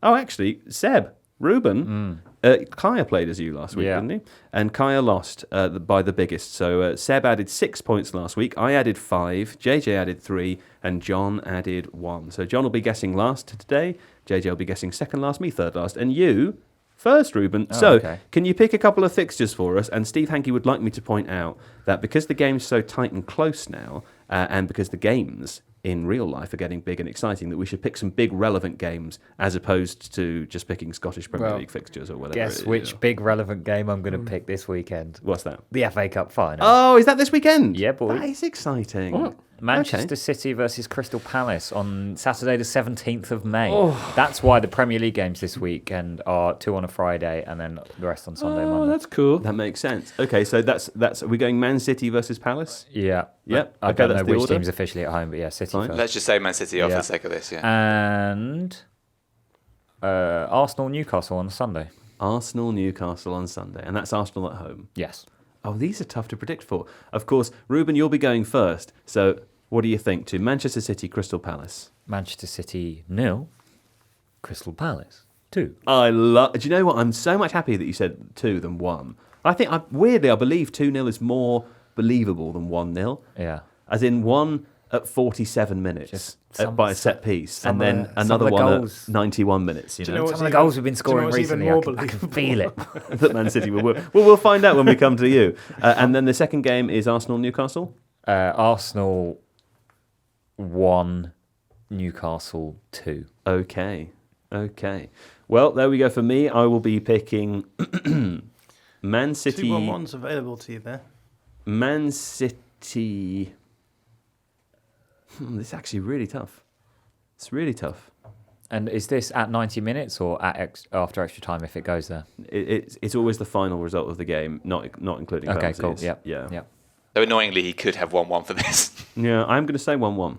Oh, actually, Seb, Ruben, Kaya played as you last week, didn't he? And Kaya lost by the biggest. So Seb added 6 points last week. I added 5. JJ added 3. And John added 1. So John will be guessing last today. JJ will be guessing second last. Me third last. And you first, Ruben. Can you pick a couple of fixtures for us? And Steve Hankey would like me to point out that because the game's so tight and close now, and because the games in real life are getting big and exciting, that we should pick some big relevant games as opposed to just picking Scottish Premier League fixtures or whatever. Guess which big relevant game I'm going to pick this weekend? What's that? The FA Cup final. Oh, is that this weekend? Yeah, boy. That is exciting. Manchester City versus Crystal Palace on Saturday the 17th of May. Oh. That's why the Premier League games this weekend are 2 on a Friday and then the rest on Sunday, Oh, Monday. that's cool. That makes sense. Okay, so that's are we going Man City versus Palace? Yeah. Yep. I Okay, don't that's know the which order. team's officially at home, but yeah, City Fine. first. Let's just say Man City off for the sake of this, And Arsenal-Newcastle on Sunday. Arsenal-Newcastle on Sunday, and that's Arsenal at home. Yes. Oh, these are tough to predict for. Of course, Ruben, you'll be going first. So what do you think to Manchester City, Crystal Palace? Manchester City 0, Crystal Palace 2. Do you know what? I'm so much happy that you said 2 than 1. I think, weirdly, I believe 2-0 is more believable than 1-0. Yeah. As in 1 at 47 minutes Just by a set piece, and then some another of the one goals. at 91 minutes. You Do you know, know Some what's of the even- goals we've been do you know scoring what's even recently, more I can believable? feel it. that Man City will win. Well, we'll find out when we come to you. And then the second game is Arsenal-Newcastle. Arsenal 1, Newcastle 2. Okay. Well, there we go for me. I will be picking Man City. 2-1-1's available to you there. Man City. This is actually really tough. It's really tough. And is this at 90 minutes or at after extra time if it goes there? It's always the final result of the game, not including Okay, penalties. cool. Yep. Yeah. So annoyingly, he could have 1-1 for this. Yeah, I'm going to say 1-1.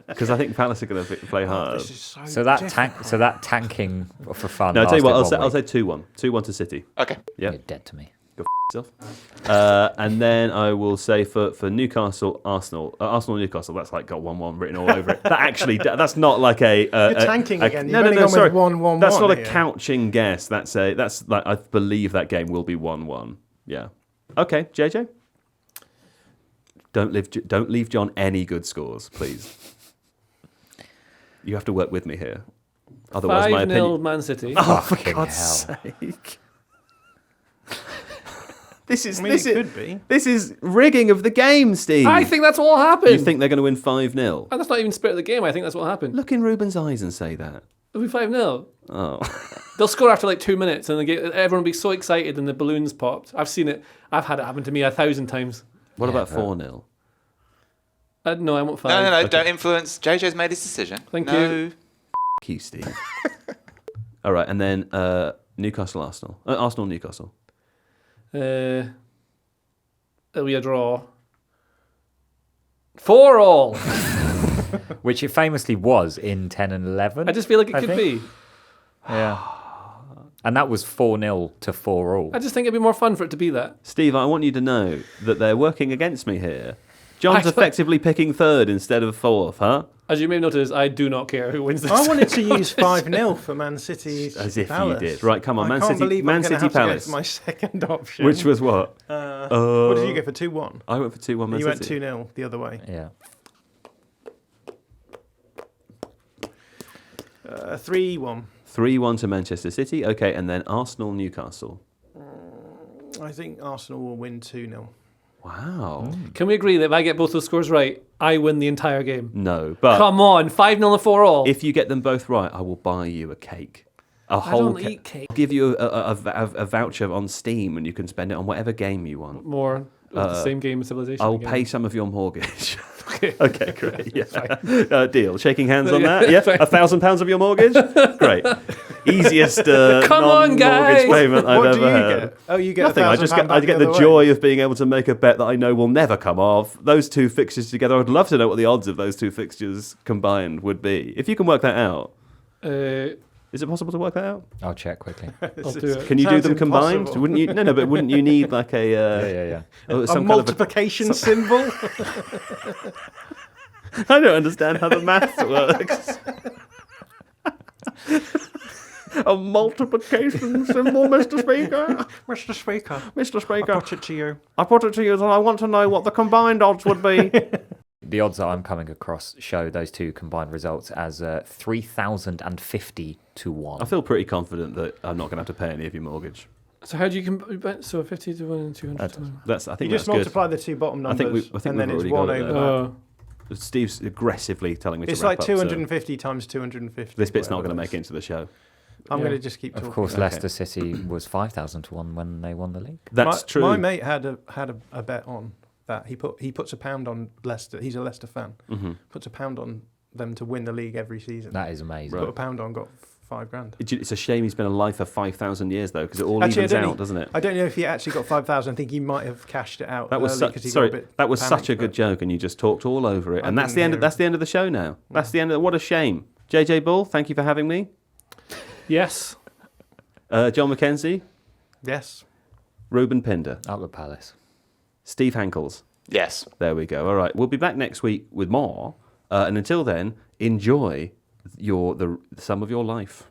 Because I think Palace are going to play hard. This is So that tanking for fun. No, I'll tell you what, lasted I'll one say week. 2-1. 2-1 to City. Okay. Yeah. You're dead to me. Yourself. And then I will say for Newcastle, Arsenal, Newcastle, that's like got 1-1 written all over it. That's not like a... You're tanking again. You've No, only gone with sorry. 1-1-1 That's not a here. couching guess. That's like, I believe that game will be 1-1. Yeah. Okay, JJ? Don't leave John any good scores, please. You have to work with me here. Otherwise, my 5-0 opinion... Man City. Oh, for Fucking God's hell. sake. This is I mean, it could be. This is rigging of the game, Steve. I think that's what will happen. You think they're going to win 5-0? And that's not even spirit of the game. I think that's what will happen. Look in Ruben's eyes and say that. It'll be 5-0. Oh. They'll score after like 2 minutes and everyone will be so excited and the balloons popped. I've seen it. I've had it happen to me 1,000 times. What about 4-0? No, I want 5. No, don't influence. JJ's made his decision. Thank you. F you, Steve. All right, and then Newcastle, Arsenal. Arsenal, Newcastle. It'll be a draw. 4-all. Which it famously was in 10 and 11. I just feel like it I could think. be. Yeah. And that was 4-0 to 4-all. I just think it'd be more fun for it to be that. Steve, I want you to know that they're working against me here. John's I- effectively picking third instead of fourth, huh? As you may have noticed, I do not care who wins this. I wanted to use 5-0 for Man City. As if Palace. you did. Right, come on, I Man can't City, believe Man I'm gonna City have to go Palace. for my second option. Which was what? What did you go for? 2-1. I went for 2-1 Man You went City. 2-0 the other way. Yeah. 3-1. 3-1 to Manchester City. Okay, and then Arsenal, Newcastle. I think Arsenal will win 2-0. Wow. Can we agree that if I get both those scores right, I win the entire game? No, but Come on, 5-0 to 4-all. if you get them both right, I will buy you a cake. A I whole don't eat cake. I'll give you a voucher on Steam and you can spend it on whatever game you want. More of the same game as Civilization. I'll again. pay some of your mortgage. Okay, great. Yeah. Deal. Shaking hands on that. Yeah. £1,000 of your mortgage. Great. Easiest Come on, non-mortgage guys. payment I've What do ever you had. get? Oh, you get Nothing. I just £1,000 I get the other joy way. of being able to make a bet that I know will never come off. Those two fixtures together, I would love to know what the odds of those two fixtures combined would be. If you can work that out, is it possible to work that out? I'll check quickly. I'll do it. Can you do Sounds them combined? impossible. Wouldn't you? No, but wouldn't you need like a Yeah. some A kind of multiplication symbol. I don't understand how the maths works. A multiplication symbol, Mr. Speaker. Mr. Speaker, Mr. Speaker, I put it to you. I put it to you that I want to know what the combined odds would be. The odds that I'm coming across show those two combined results as 3,050 to 1. I feel pretty confident that I'm not going to have to pay any of your mortgage. So how do you so 50 to 1 and 200 to 1? I think You that's just multiply the two bottom I think numbers, I think and then we've it's already 1 got it over. there. Oh, Steve's aggressively telling me It's to wrap like up, so 250 times 250. this bit's not going to whatever make it into the show. I'm Yeah. going to just keep talking. Of course, Okay. Leicester City was 5,000 to 1 when they won the league. That's true. My mate had a bet on that. He puts £1 on Leicester. He's a Leicester fan. Mm-hmm. Puts £1 on them to win the league every season. That is amazing. Put £1 on, got £5,000. It's a shame he's been alive for 5,000 years, though, because it all Actually, evens I don't out, doesn't it? I don't know if he actually got 5,000. I think he might have cashed it out. That was early 'cause he got a sorry. bit That was panicked, such a good but- joke, and you just talked all over it. I And that's didn't the end. hear That's it. the end of the show now. That's the end. What a shame. JJ Bull, thank you for having me. yes. John McKenzie, Yes. Ruben Pinder, Outlook Palace. Steve Hankles. Yes. There we go. All right, we'll be back next week with more. And until then, enjoy the sum of your life.